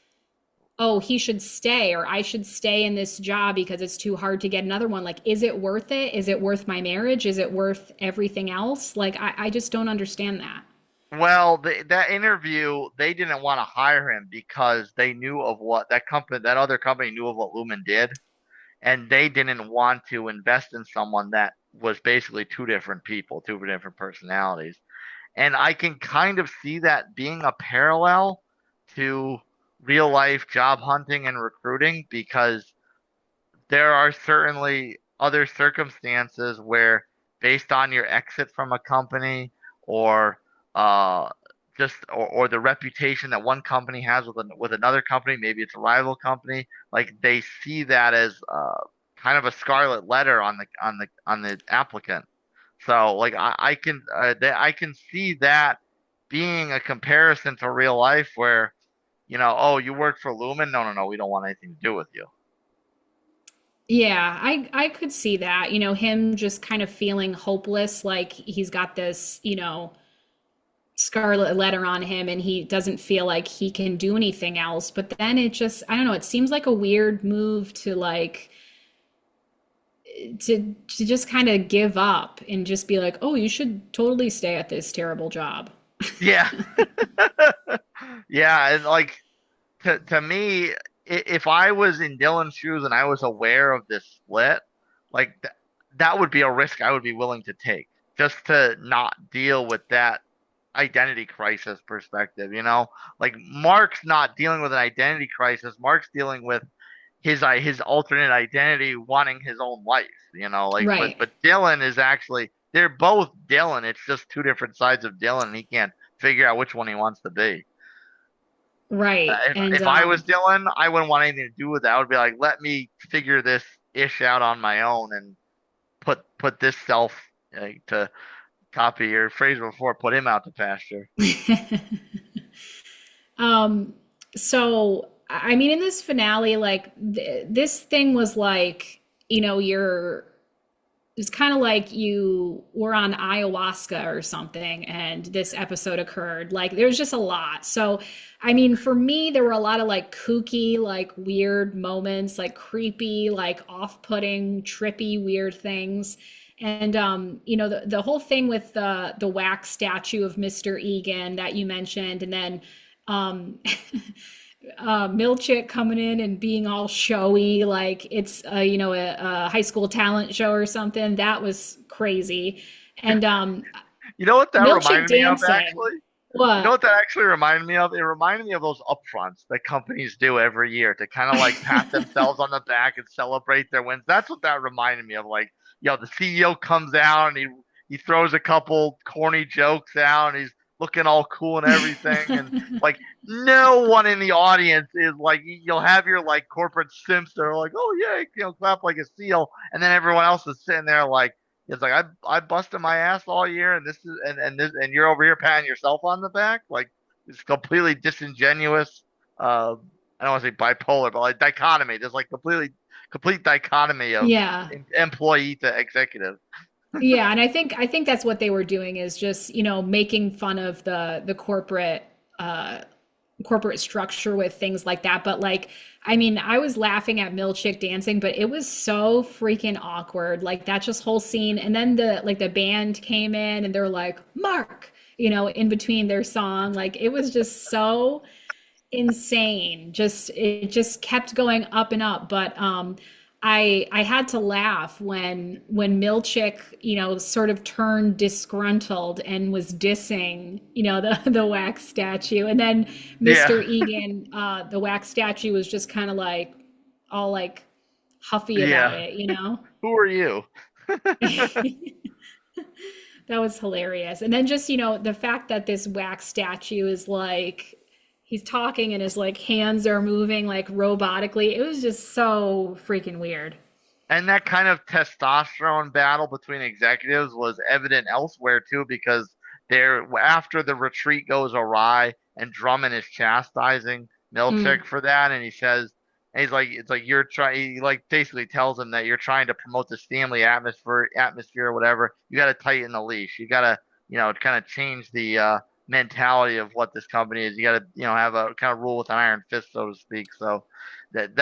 oh, he should stay, or I should stay in this job because it's too hard to get another one. Like, is it worth it? Is it worth my marriage? Is it worth everything else? Like, I just don't understand that. Well, that interview, they didn't want to hire him because they knew of what that other company knew of what Lumen did, and they didn't want to invest in someone that was basically two different people, two different personalities. And I can kind of see that being a parallel to real life job hunting and recruiting because there are certainly other circumstances where, based on your exit from a company or uh, or the reputation that one company has with another company, maybe it's a rival company, like they see that as kind of a scarlet letter on the applicant. So like I can see that being a comparison to real life where, oh, you work for Lumen? No, no, no, we don't want anything to do with you. Yeah, I could see that. You know, him just kind of feeling hopeless, like he's got this, you know, scarlet letter on him and he doesn't feel like he can do anything else. But then it just, I don't know, it seems like a weird move to like to just kind of give up and just be like, "Oh, you should totally stay at this terrible job." Yeah. Yeah, and like to me, if I was in Dylan's shoes and I was aware of this split, like that would be a risk I would be willing to take just to not deal with that identity crisis perspective, you know? Like Mark's not dealing with an identity crisis. Mark's dealing with his alternate identity wanting his own life, you know? Like Right. but Dylan is actually they're both Dylan. It's just two different sides of Dylan and he can't figure out which one he wants to be. Right. And If I was Dylan, I wouldn't want anything to do with that. I would be like, let me figure this ish out on my own and put this self to copy your phrase before, put him out to pasture. um so I mean in this finale, like this thing was like, you know, it's kind of like you were on ayahuasca or something and this episode occurred. Like there's just a lot. So, I mean, for me, there were a lot of like kooky, like weird moments, like creepy, like off-putting, trippy, weird things. And you know, the whole thing with the wax statue of Mr. Egan that you mentioned, and then um Milchick coming in and being all showy, like it's you know, a high school talent show or something. That was crazy. And You know what that Milchick reminded me of dancing. actually? You know What? what that actually reminded me of? It reminded me of those upfronts that companies do every year to kind of like pat themselves on the back and celebrate their wins. That's what that reminded me of. Like, the CEO comes out and he throws a couple corny jokes out and he's looking all cool and everything. And like, no one in the audience is like, you'll have your like corporate simps that are like, oh yeah, clap like a seal, and then everyone else is sitting there like. It's like I busted my ass all year, and this is and this and you're over here patting yourself on the back. Like it's completely disingenuous. I don't want to say bipolar, but like dichotomy. There's like complete dichotomy of Yeah. employee to executive. Yeah, and I think that's what they were doing is just, making fun of the uh corporate structure with things like that. But like, I mean, I was laughing at Milchick dancing, but it was so freaking awkward. Like that just whole scene. And then the band came in and they're like, Mark, in between their song. Like it was just so insane. It just kept going up and up. But I had to laugh when Milchick, sort of turned disgruntled and was dissing, the wax statue. And then Mr. Yeah. Egan, the wax statue was just kind of like all like huffy about Yeah. it. Who are you? That was hilarious. And then just, the fact that this wax statue is like he's talking and his like hands are moving like robotically. It was just so freaking weird. And that kind of testosterone battle between executives was evident elsewhere too, because after the retreat goes awry and Drummond is chastising Mm. Milchick for that, and he says, and he's like, it's like you're trying, he like basically tells him that you're trying to promote this family atmosphere or whatever. You got to tighten the leash. You got to, kind of change the mentality of what this company is. You got to, have a kind of rule with an iron fist, so to speak. So that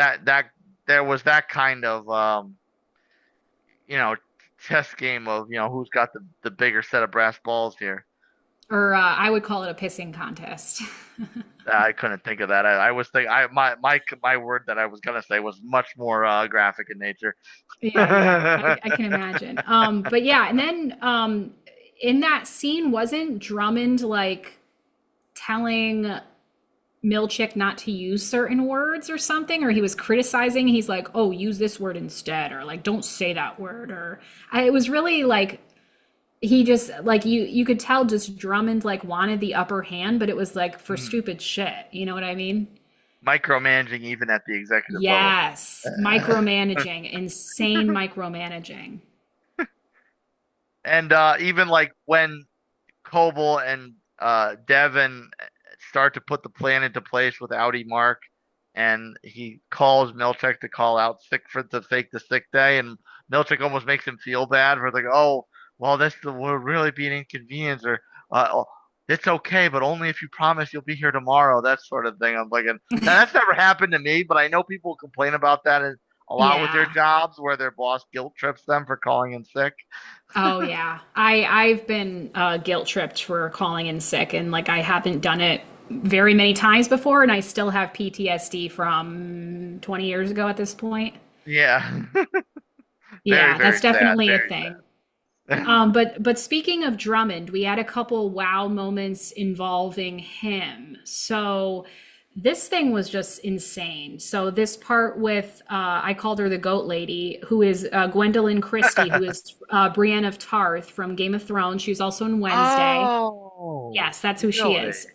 there was that kind of you know chess game of who's got the bigger set of brass balls here. Or I would call it a pissing contest. I couldn't think of that. I was thinking my word that I was gonna say was much more graphic in nature. Yeah, I can imagine. But yeah, and then in that scene, wasn't Drummond like telling Milchick not to use certain words or something, or he was criticizing? He's like, "Oh, use this word instead," or like, "Don't say that word," or it was really like he just like you could tell just Drummond like wanted the upper hand, but it was like for Hmm. stupid shit. You know what I mean? Micromanaging even at the executive level. Yes, micromanaging, insane micromanaging. And even like when Coble and Devin start to put the plan into place with Audi Mark, and he calls Milchick to call out sick for to fake the sick day, and Milchick almost makes him feel bad for like, oh, well, this will really be an inconvenience, or oh, it's okay, but only if you promise you'll be here tomorrow, that sort of thing. I'm like, now that's never happened to me, but I know people complain about that a lot with their Yeah. jobs, where their boss guilt trips them for calling in sick. Oh yeah. I've been guilt tripped for calling in sick, and like I haven't done it very many times before, and I still have PTSD from 20 years ago at this point. Yeah. Very, Yeah, very that's sad. definitely a Very thing. sad. But speaking of Drummond, we had a couple wow moments involving him. So this thing was just insane. So this part with I called her the goat lady, who is Gwendolyn Christie, who is Brienne of Tarth from Game of Thrones. She was also in Wednesday. Oh, Yes, that's who she really? is.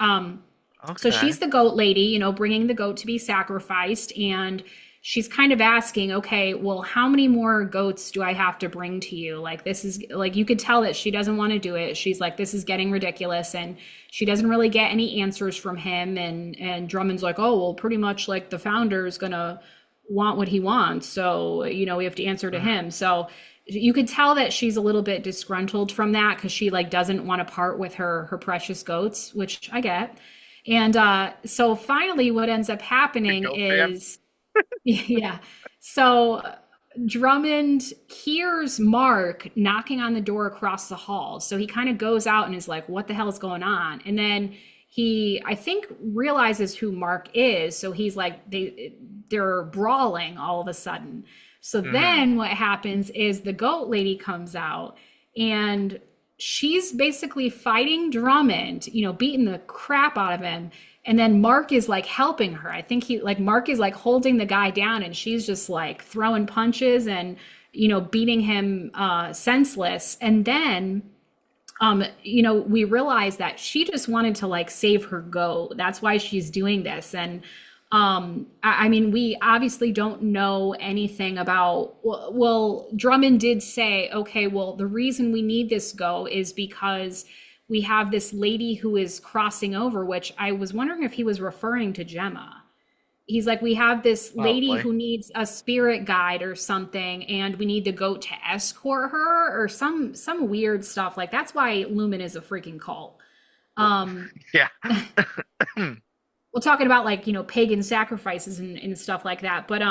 So Okay. she's the goat lady, bringing the goat to be sacrificed. And she's kind of asking, okay, well, how many more goats do I have to bring to you? Like, this is like, you could tell that she doesn't want to do it. She's like, this is getting ridiculous. And she doesn't really get any answers from him. And Drummond's like, oh, well, pretty much like the founder is going to want what he wants. So, we have to answer to him. So you could tell that she's a little bit disgruntled from that because she like doesn't want to part with her precious goats, which I get. And so finally, what ends up happening Goat fan. is, yeah. So Drummond hears Mark knocking on the door across the hall. So he kind of goes out and is like, what the hell is going on? And then he, I think, realizes who Mark is. So he's like, they're brawling all of a sudden. So Hmm. then what happens is the goat lady comes out and she's basically fighting Drummond, beating the crap out of him. And then Mark is like helping her. I think Mark is like holding the guy down, and she's just like throwing punches and, beating him senseless. And then, we realize that she just wanted to like save her goat. That's why she's doing this. And I mean, we obviously don't know anything about, well, Drummond did say, okay, well, the reason we need this go is because we have this lady who is crossing over, which I was wondering if he was referring to Gemma. He's like, we have this lady who needs a spirit guide or something, and we need the goat to escort her or some weird stuff. Like, that's why Lumon is a freaking cult. Yeah. Well, talking about like, pagan sacrifices and stuff like that. But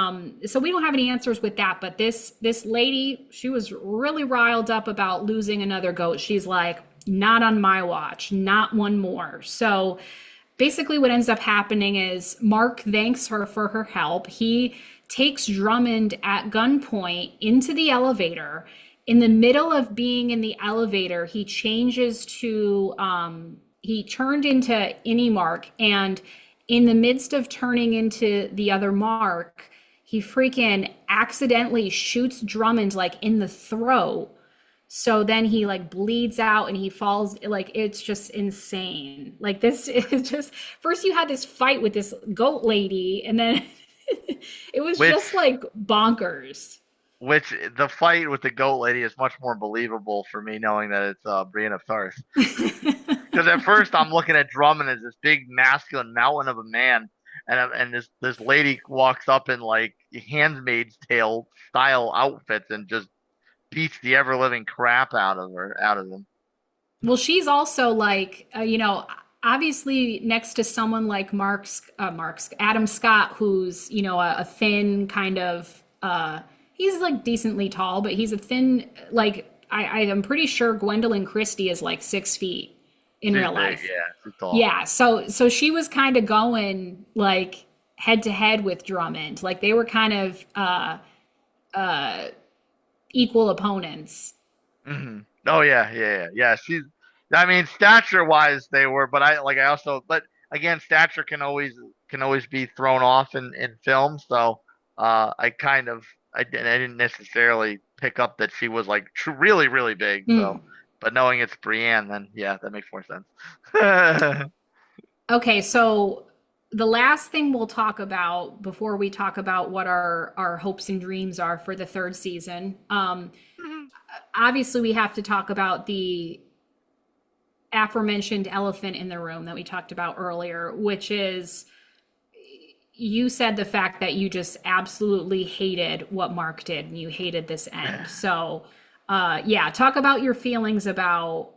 so we don't have any answers with that. But this lady, she was really riled up about losing another goat. She's like, not on my watch, not one more. So basically what ends up happening is Mark thanks her for her help. He takes Drummond at gunpoint into the elevator. In the middle of being in the elevator, he changes to, he turned into Innie Mark, and in the midst of turning into the other Mark, he freaking accidentally shoots Drummond like in the throat. So then he like bleeds out and he falls. Like, it's just insane. Like, this is just, first you had this fight with this goat lady, and then it was just like bonkers. Which the fight with the goat lady is much more believable for me, knowing that it's Brienne of Tarth. Because at first I'm looking at Drummond as this big masculine mountain of a man, and this lady walks up in like Handmaid's Tale style outfits and just beats the ever living crap out of them. Well, she's also like, obviously next to someone like Adam Scott, who's a thin kind of he's like decently tall, but he's a thin, like I'm pretty sure Gwendolyn Christie is like 6 feet in real life. Yeah, she's tall. Yeah, so she was kind of going like head to head with Drummond. Like, they were kind of equal opponents. Mm-hmm. Oh yeah. I mean, stature wise they were, but but again, stature can always be thrown off in film. So I didn't necessarily pick up that she was like really really big. So, but knowing it's Brienne, then yeah, that makes more sense. Okay, so the last thing we'll talk about before we talk about what our hopes and dreams are for the third season. Obviously, we have to talk about the aforementioned elephant in the room that we talked about earlier, which is, you said the fact that you just absolutely hated what Mark did and you hated this end. So, talk about your feelings about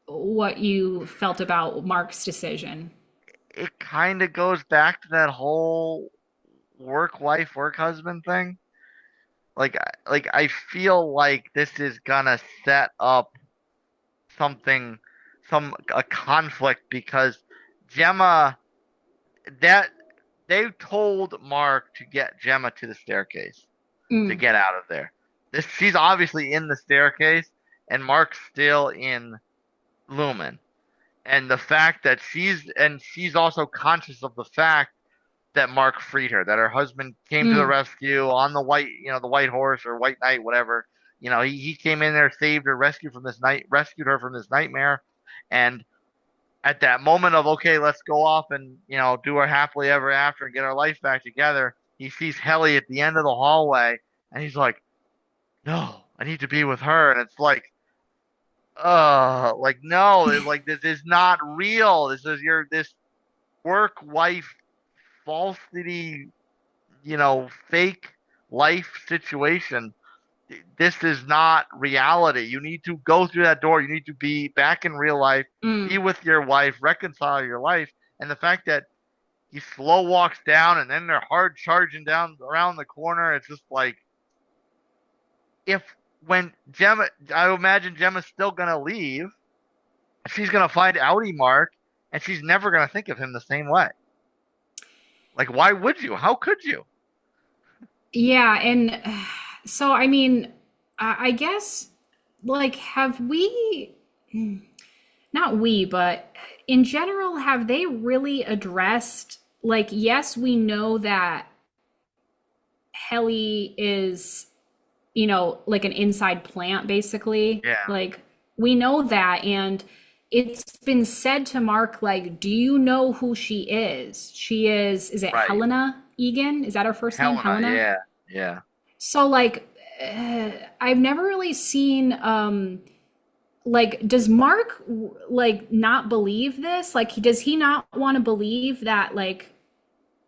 what you felt about Mark's decision. It kind of goes back to that whole work wife, work husband thing. Like I feel like this is gonna set up a conflict, because Gemma, that they told Mark to get Gemma to the staircase to get out of there. She's obviously in the staircase, and Mark's still in Lumon. And the fact that she's also conscious of the fact that Mark freed her, that her husband came to the rescue on the white horse or white knight, whatever. He came in there, saved her, rescued her from this nightmare. And at that moment of, okay, let's go off and, do our happily ever after and get our life back together, he sees Helly at the end of the hallway, and he's like, no, I need to be with her. And it's like, no, this is not this is this work wife falsity, fake life situation. This is not reality. You need to go through that door. You need to be back in real life, be with your wife, reconcile your life. And the fact that he slow walks down and then they're hard charging down around the corner, it's just like, when Gemma, I imagine Gemma's still going to leave, she's going to find Outie Mark, and she's never going to think of him the same way. Like, why would you? How could you? Yeah, and so, I mean, I guess, like, have we not we, but in general, have they really addressed, like, yes, we know that Helly is, like an inside plant, basically. Yeah. Like, we know that. And it's been said to Mark, like, do you know who she is? Is it Right. Helena Egan? Is that her first name? Helena? Yeah. Yeah. So, like, I've never really seen, like, does Mark, like, not believe this? Like, does he not want to believe that, like,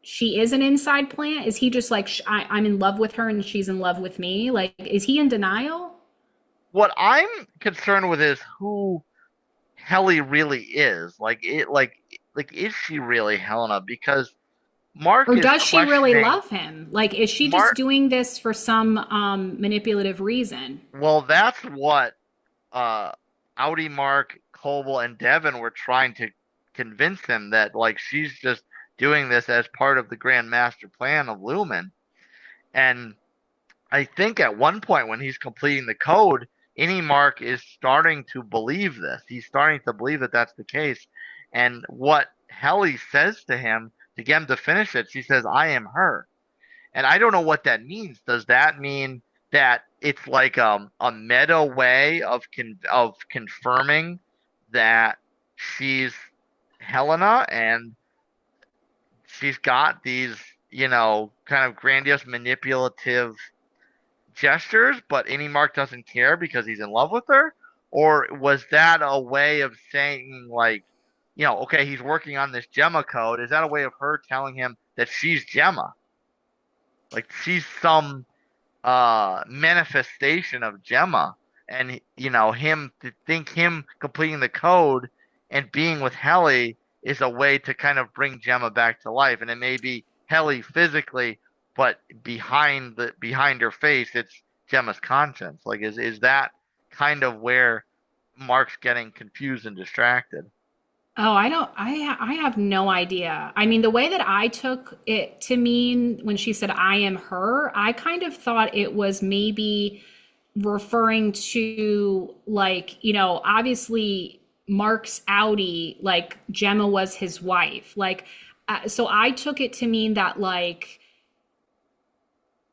she is an inside plant? Is he just like, I'm in love with her and she's in love with me? Like, is he in denial? What I'm concerned with is who Helly really is. Is she really Helena? Because Mark Or is does she really questioning. love him? Like, is she just doing this for some manipulative reason? Well, that's what Audi, Mark, Coble, and Devin were trying to convince him that, like, she's just doing this as part of the grand master plan of Lumon. And I think at one point when he's completing the code, Innie Mark is starting to believe this. He's starting to believe that that's the case. And what Helly says to him to get him to finish it, she says, "I am her." And I don't know what that means. Does that mean that it's like a meta way of confirming that she's Helena and she's got these, kind of grandiose manipulative gestures, but Innie Mark doesn't care because he's in love with her? Or was that a way of saying, like, okay, he's working on this Gemma code. Is that a way of her telling him that she's Gemma? Like, she's some manifestation of Gemma. And, him to think him completing the code and being with Helly is a way to kind of bring Gemma back to life. And it may be Helly physically, but behind her face, it's Gemma's conscience. Like, is that kind of where Mark's getting confused and distracted? Oh, I have no idea. I mean, the way that I took it to mean when she said I am her, I kind of thought it was maybe referring to, like, obviously Mark's Audi, like, Gemma was his wife. Like, so I took it to mean that, like,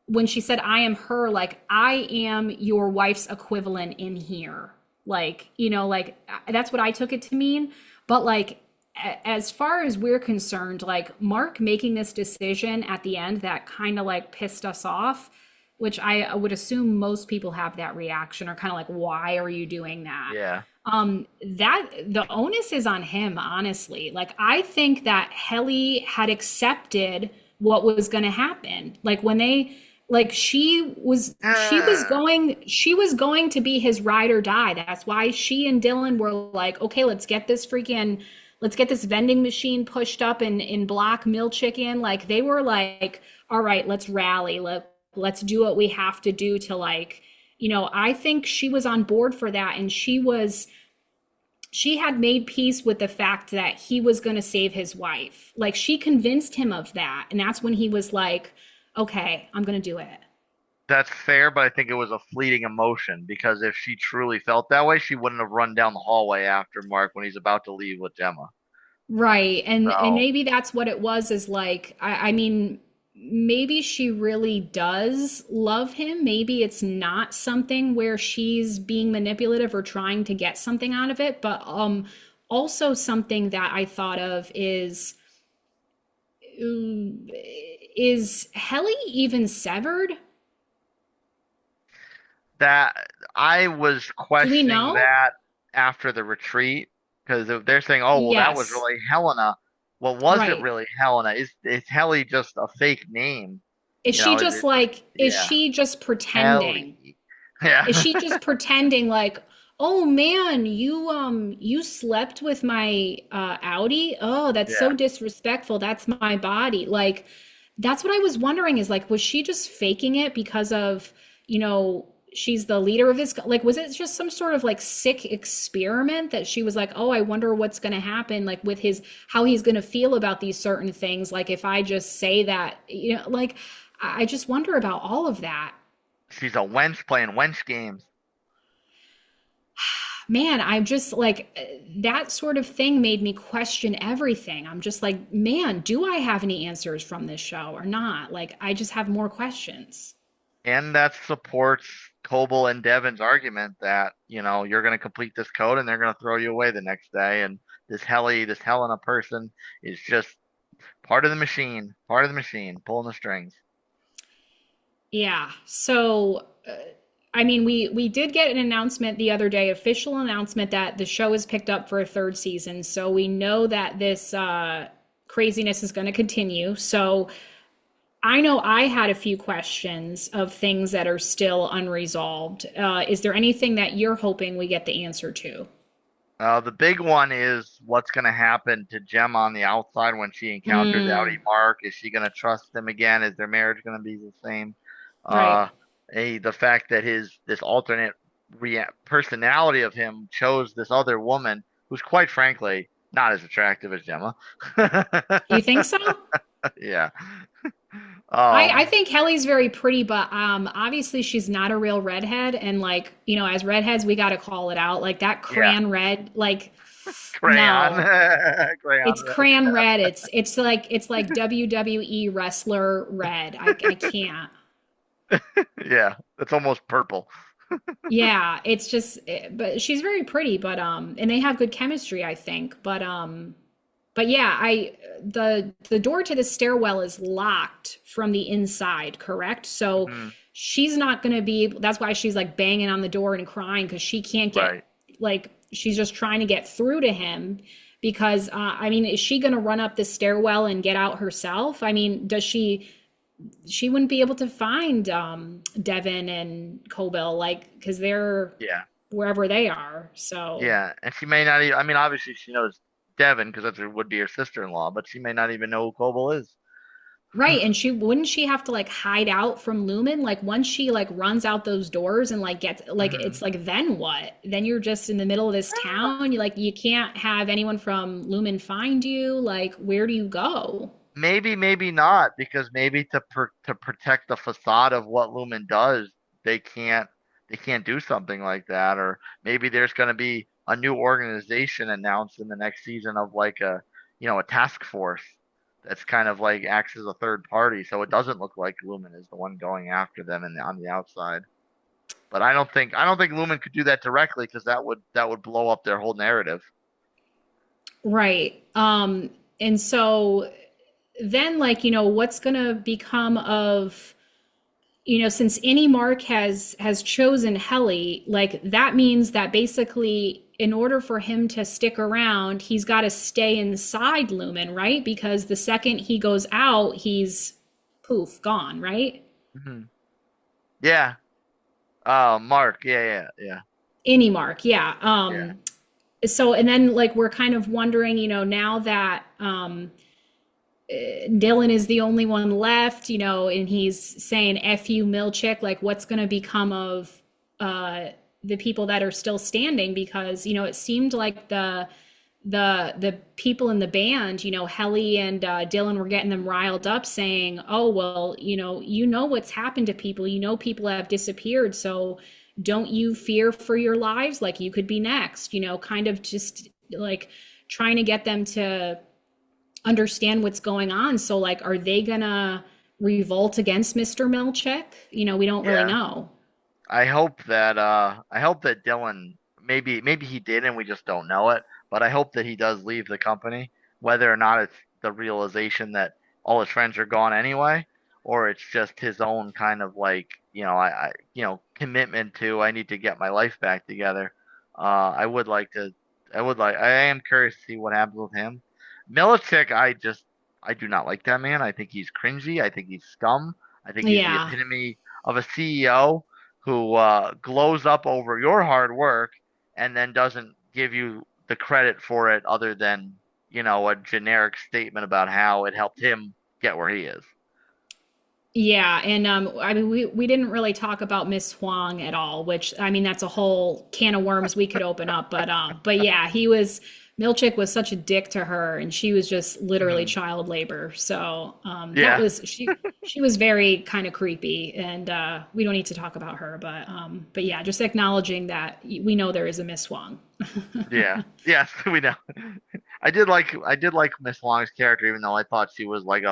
when she said I am her, like, I am your wife's equivalent in here. Like, like, that's what I took it to mean. But, like, as far as we're concerned, like, Mark making this decision at the end that kind of, like, pissed us off, which I would assume most people have that reaction, or kind of like, why are you doing that? Yeah. That the onus is on him, honestly. Like, I think that Helly had accepted what was going to happen. Like, when they, like, she was going to be his ride or die. That's why she and Dylan were like, okay, let's get this vending machine pushed up in Block Mill Chicken. Like, they were like, all right, let's rally. Let's do what we have to do to, like, I think she was on board for that. And she had made peace with the fact that he was going to save his wife. Like, she convinced him of that. And that's when he was like, okay, I'm going to do it. That's fair, but I think it was a fleeting emotion, because if she truly felt that way, she wouldn't have run down the hallway after Mark when he's about to leave with Gemma. Right. And maybe that's what it was, is like, I mean, maybe she really does love him. Maybe it's not something where she's being manipulative or trying to get something out of it. But also something that I thought of is Helly even severed? That I was questioning know? that after the retreat, because they're saying, "Oh, well, that was Yes. really Helena." Well, was it Right. really Helena? Is Helly just a fake name? Is You she know, is just it- like, is yeah. she just pretending? Helly. Yeah. Is she just pretending like, oh man, you slept with my Audi? Oh, that's so Yeah. disrespectful. That's my body. Like, that's what I was wondering, is like, was she just faking it because of, she's the leader of this, like, was it just some sort of like sick experiment that she was like, oh, I wonder what's going to happen, like, with how he's going to feel about these certain things, like, if I just say that, like, I just wonder about all of that. She's a wench playing wench games. man, I'm just like, that sort of thing made me question everything. I'm just like, man, do I have any answers from this show or not? Like, I just have more questions. And that supports Coble and Devin's argument that, you're going to complete this code and they're going to throw you away the next day. And this Helena person is just part of the machine, pulling the strings. Yeah. So, I mean, we did get an announcement the other day, official announcement that the show is picked up for a third season. So we know that this craziness is going to continue. So I know I had a few questions of things that are still unresolved. Is there anything that you're hoping we get the answer to? The big one is what's going to happen to Gemma on the outside when she encounters Outie Mark. Is she going to trust him again? Is their marriage going to be the same? Right. The fact that this alternate personality of him chose this other woman who's quite frankly not as attractive as Gemma. You think so? Yeah. I think Helly's very pretty, but obviously she's not a real redhead, and like, as redheads we got to call it out. Like that crayon red, like Crayon. no. Crayon It's red. crayon red. It's like WWE wrestler red. I can't. Yeah, it's almost purple. Yeah, it's just, but she's very pretty, but and they have good chemistry, I think. But yeah, the door to the stairwell is locked from the inside, correct? So she's not gonna be, that's why she's like banging on the door and crying, because she can't get Right. like, she's just trying to get through to him. Because I mean, is she gonna run up the stairwell and get out herself? I mean, does she wouldn't be able to find Devin and Coble, like, because they're Yeah. wherever they are. So Yeah, and she may not even, I mean, obviously she knows Devin because that's would be her sister-in-law, but she may not even know who Coble is. right, and she have to like hide out from Lumen? Like once she like runs out those doors and like gets like it's like, then what? Then you're just in the middle of this town. You can't have anyone from Lumen find you. Like, where do you go? Maybe not, because maybe to protect the facade of what Lumen does, they can't do something like that. Or maybe there's going to be a new organization announced in the next season of like a task force that's kind of like acts as a third party, so it doesn't look like Lumen is the one going after them on the outside. But I don't think Lumen could do that directly, because that would blow up their whole narrative. Right. And so then, like, what's gonna become of, since Innie Mark has chosen Helly, like that means that basically in order for him to stick around, he's got to stay inside Lumen, right? Because the second he goes out, he's poof, gone, right? Mm-hmm. Yeah. Mark. Yeah. Innie Mark, yeah. Yeah. So, and then like we're kind of wondering, now that Dylan is the only one left, and he's saying F you Milchick, like what's going to become of the people that are still standing? Because, it seemed like the people in the band, Helly and Dylan were getting them riled up saying, oh, well, what's happened to people, people have disappeared. So don't you fear for your lives? Like you could be next, kind of just like trying to get them to understand what's going on. So like, are they gonna revolt against Mr. Milchick? We don't really know. I hope that Dylan, maybe he did and we just don't know it, but I hope that he does leave the company, whether or not it's the realization that all his friends are gone anyway, or it's just his own kind of like, commitment to, I need to get my life back together. I am curious to see what happens with him. Milicic, I do not like that man. I think he's cringy. I think he's scum. I think he's the epitome of a CEO who glows up over your hard work and then doesn't give you the credit for it, other than, a generic statement about how it helped him get where he is. Yeah, and I mean, we didn't really talk about Miss Huang at all, which I mean that's a whole can of worms we could open up. But yeah, Milchick was such a dick to her, and she was just literally child labor. So that Yeah. was she was very kind of creepy, and we don't need to talk about her, but yeah, just acknowledging that we know there is a Miss Wong. Yeah. Yes, we know. I did like Miss Wong's character, even though I thought she was like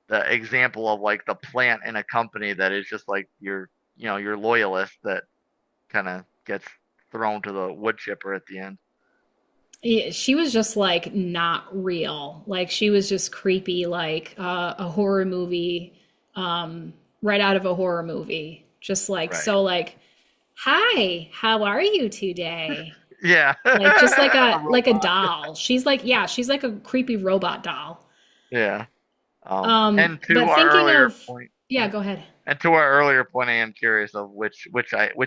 the example of like the plant in a company that is just like your loyalist that kind of gets thrown to the wood chipper at the end. Yeah, she was just like not real. Like she was just creepy, like a horror movie, right out of a horror movie. Just like Right. so, like, hi, how are you today? Yeah. Like just like A a robot. doll. She's like, yeah, she's like a creepy robot doll. Yeah. And to But our thinking earlier of, point, yeah, go ahead. and to our earlier point, I am curious of which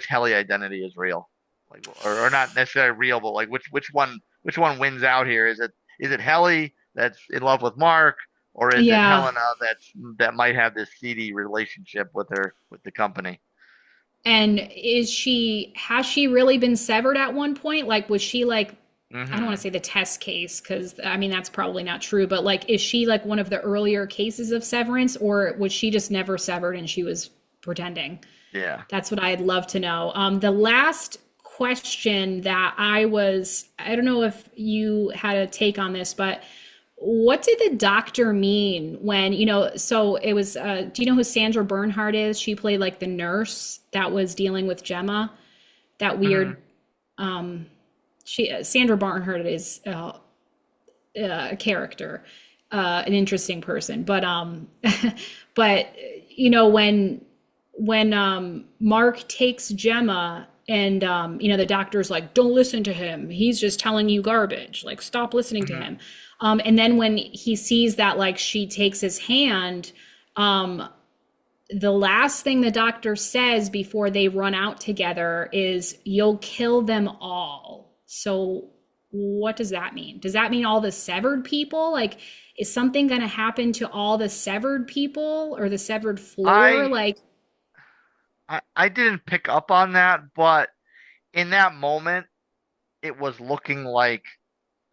Helly identity is real, like, or not necessarily real, but like which one wins out here? Is it Helly that's in love with Mark, or is it Yeah. Helena that might have this seedy relationship with the company? And has she really been severed at one point? Like, was she like, I don't want Hmm. to say the test case, because I mean, that's probably not true, but like, is she like one of the earlier cases of severance, or was she just never severed and she was pretending? Yeah. That's what I'd love to know. The last question that I don't know if you had a take on this, but what did the doctor mean when, so it was, do you know who Sandra Bernhard is? She played like the nurse that was dealing with Gemma, that Hmm. weird, Sandra Bernhard is a character, an interesting person, but, but, when Mark takes Gemma and the doctor's like, don't listen to him. He's just telling you garbage. Like, stop listening to Hmm. him. And then when he sees that like she takes his hand, um, the last thing the doctor says before they run out together is, you'll kill them all. So what does that mean? Does that mean all the severed people? Like, is something going to happen to all the severed people or the severed floor? I, Like, I didn't pick up on that, but in that moment, it was looking like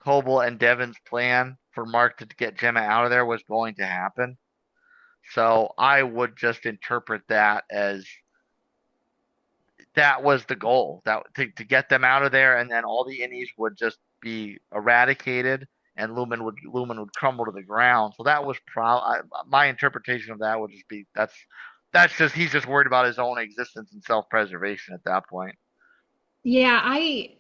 Coble and Devin's plan for Mark to get Gemma out of there was going to happen. So I would just interpret that as that was the goal, that to get them out of there, and then all the innies would just be eradicated, and Lumen would crumble to the ground. So that was my interpretation of that would just be that's just he's just worried about his own existence and self preservation at that point. yeah, I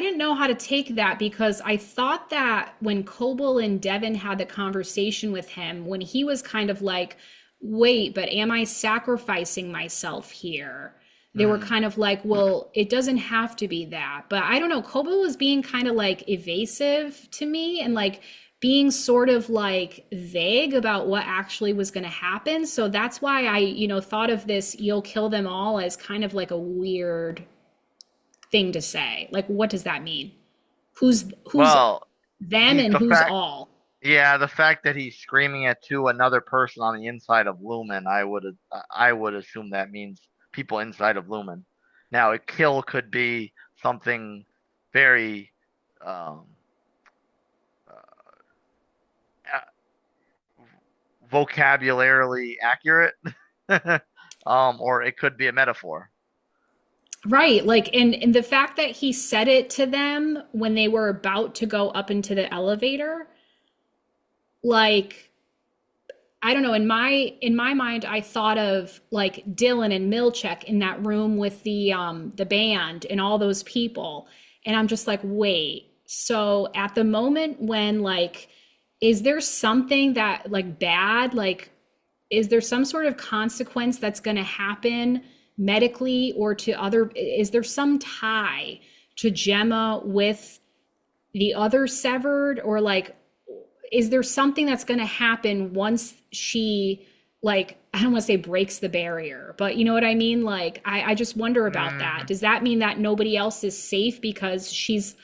didn't know how to take that, because I thought that when Coble and Devin had the conversation with him, when he was kind of like, wait, but am I sacrificing myself here? They were Hmm. kind of like, well, it doesn't have to be that. But I don't know, Coble was being kind of like evasive to me, and like being sort of like vague about what actually was going to happen. So that's why I, thought of this, you'll kill them all, as kind of like a weird thing to say. Like, what does that mean? Who's Well, them he's and the who's fact. all? Yeah, the fact that he's screaming it to another person on the inside of Lumen, I would assume that means people inside of Lumen. Now, a kill could be something very um, uh, vocabularily accurate, or it could be a metaphor. Right. Like, and the fact that he said it to them when they were about to go up into the elevator, like, I don't know, in my mind, I thought of like Dylan and Milchek in that room with the band and all those people. And I'm just like, wait. So at the moment when, like, is there something that like bad, like, is there some sort of consequence that's going to happen medically or to other, is there some tie to Gemma with the other severed, or like, is there something that's going to happen once she, like, I don't want to say breaks the barrier, but you know what I mean? Like, I just wonder about that. Mm, Does that mean that nobody else is safe because she's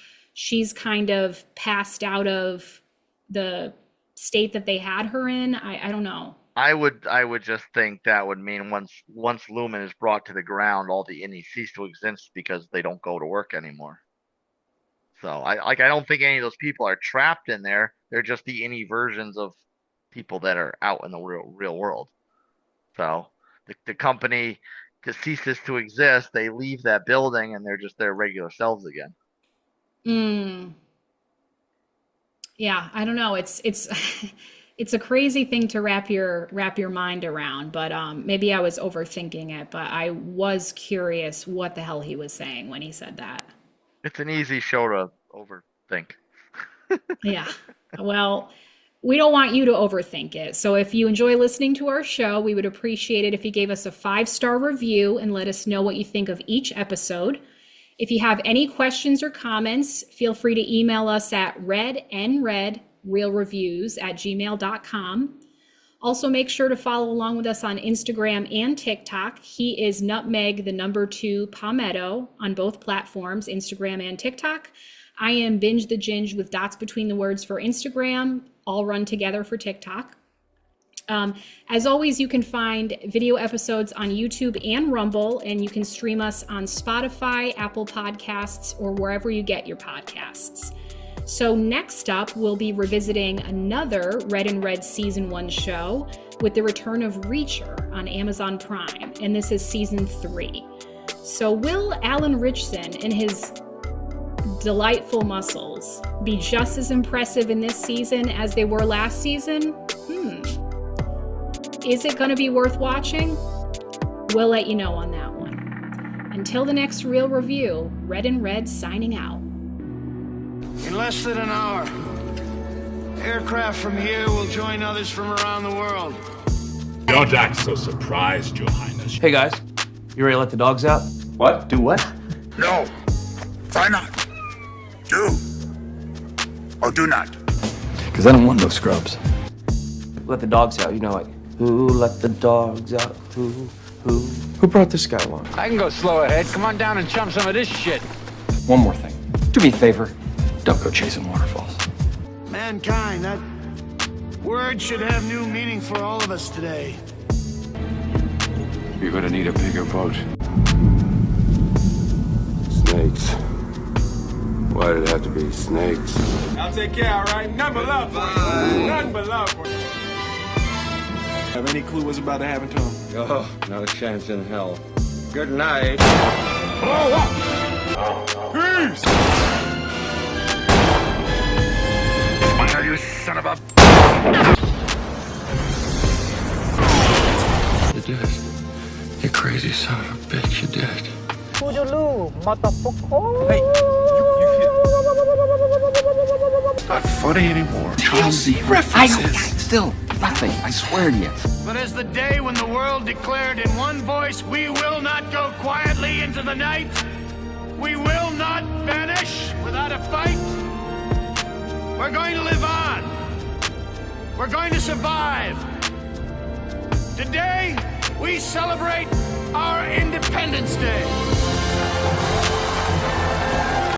kind of passed out of the state that they had her in? I don't know. I would just think that would mean once Lumen is brought to the ground, all the innies cease to exist because they don't go to work anymore. So I don't think any of those people are trapped in there. They're just the Innie versions of people that are out in the real world. So the company ceases to exist. They leave that building and they're just their regular selves again. Yeah, I don't know. It's it's a crazy thing to wrap your mind around, but maybe I was overthinking it, but I was curious what the hell he was saying when he said that. It's an easy show to overthink. Yeah. Well, we don't want you to overthink it. So if you enjoy listening to our show, we would appreciate it if you gave us a 5-star review and let us know what you think of each episode. If you have any questions or comments, feel free to email us at redandredrealreviews@gmail.com. Also, make sure to follow along with us on Instagram and TikTok. He is Nutmeg2 Palmetto on both platforms, Instagram and TikTok. I am Binge the Ginge with dots between the words for Instagram, all run together for TikTok. As always, you can find video episodes on YouTube and Rumble, and you can stream us on Spotify, Apple Podcasts, or wherever you get your podcasts. So next up, we'll be revisiting another Red and Red Season 1 show with the return of Reacher on Amazon Prime, and this is Season 3. So will Alan Ritchson and his delightful muscles be just as impressive in this season as they were last season? Is it going to be worth watching? We'll let you know on that one. Until the next real review, Red and Red signing out. In less than an hour, aircraft from here will join others from around the world. Don't act so surprised, Your Highness. Hey guys, you ready to let the dogs out? What? Do what? No. Try not. Do. Or do not. Because I don't want no scrubs. Let the dogs out, you know, like, who let the dogs out? Who? Who brought this guy along? I can go slow ahead. Come on down and chump some of this shit. One more thing. Do me a favor. Don't go chasing waterfalls. Mankind, that word should have new meaning for all of us today. You're gonna need a bigger boat. Snakes. Why did it have to be snakes? I'll take care, all right? None but love for you. None but love for you. Have any clue what's about to happen to him? Oh, not a chance in hell. Good night. Blow up! Peace! Smile, you son of a... You did it. You crazy son of a bitch, you did it. Not funny anymore. Chelsea references. Still, nothing. I swear to you. But as the day when the world declared in one voice, we will not go quietly into the night, we will not vanish without a fight, we're going to live on. We're going to survive. Today, we celebrate our Independence Day.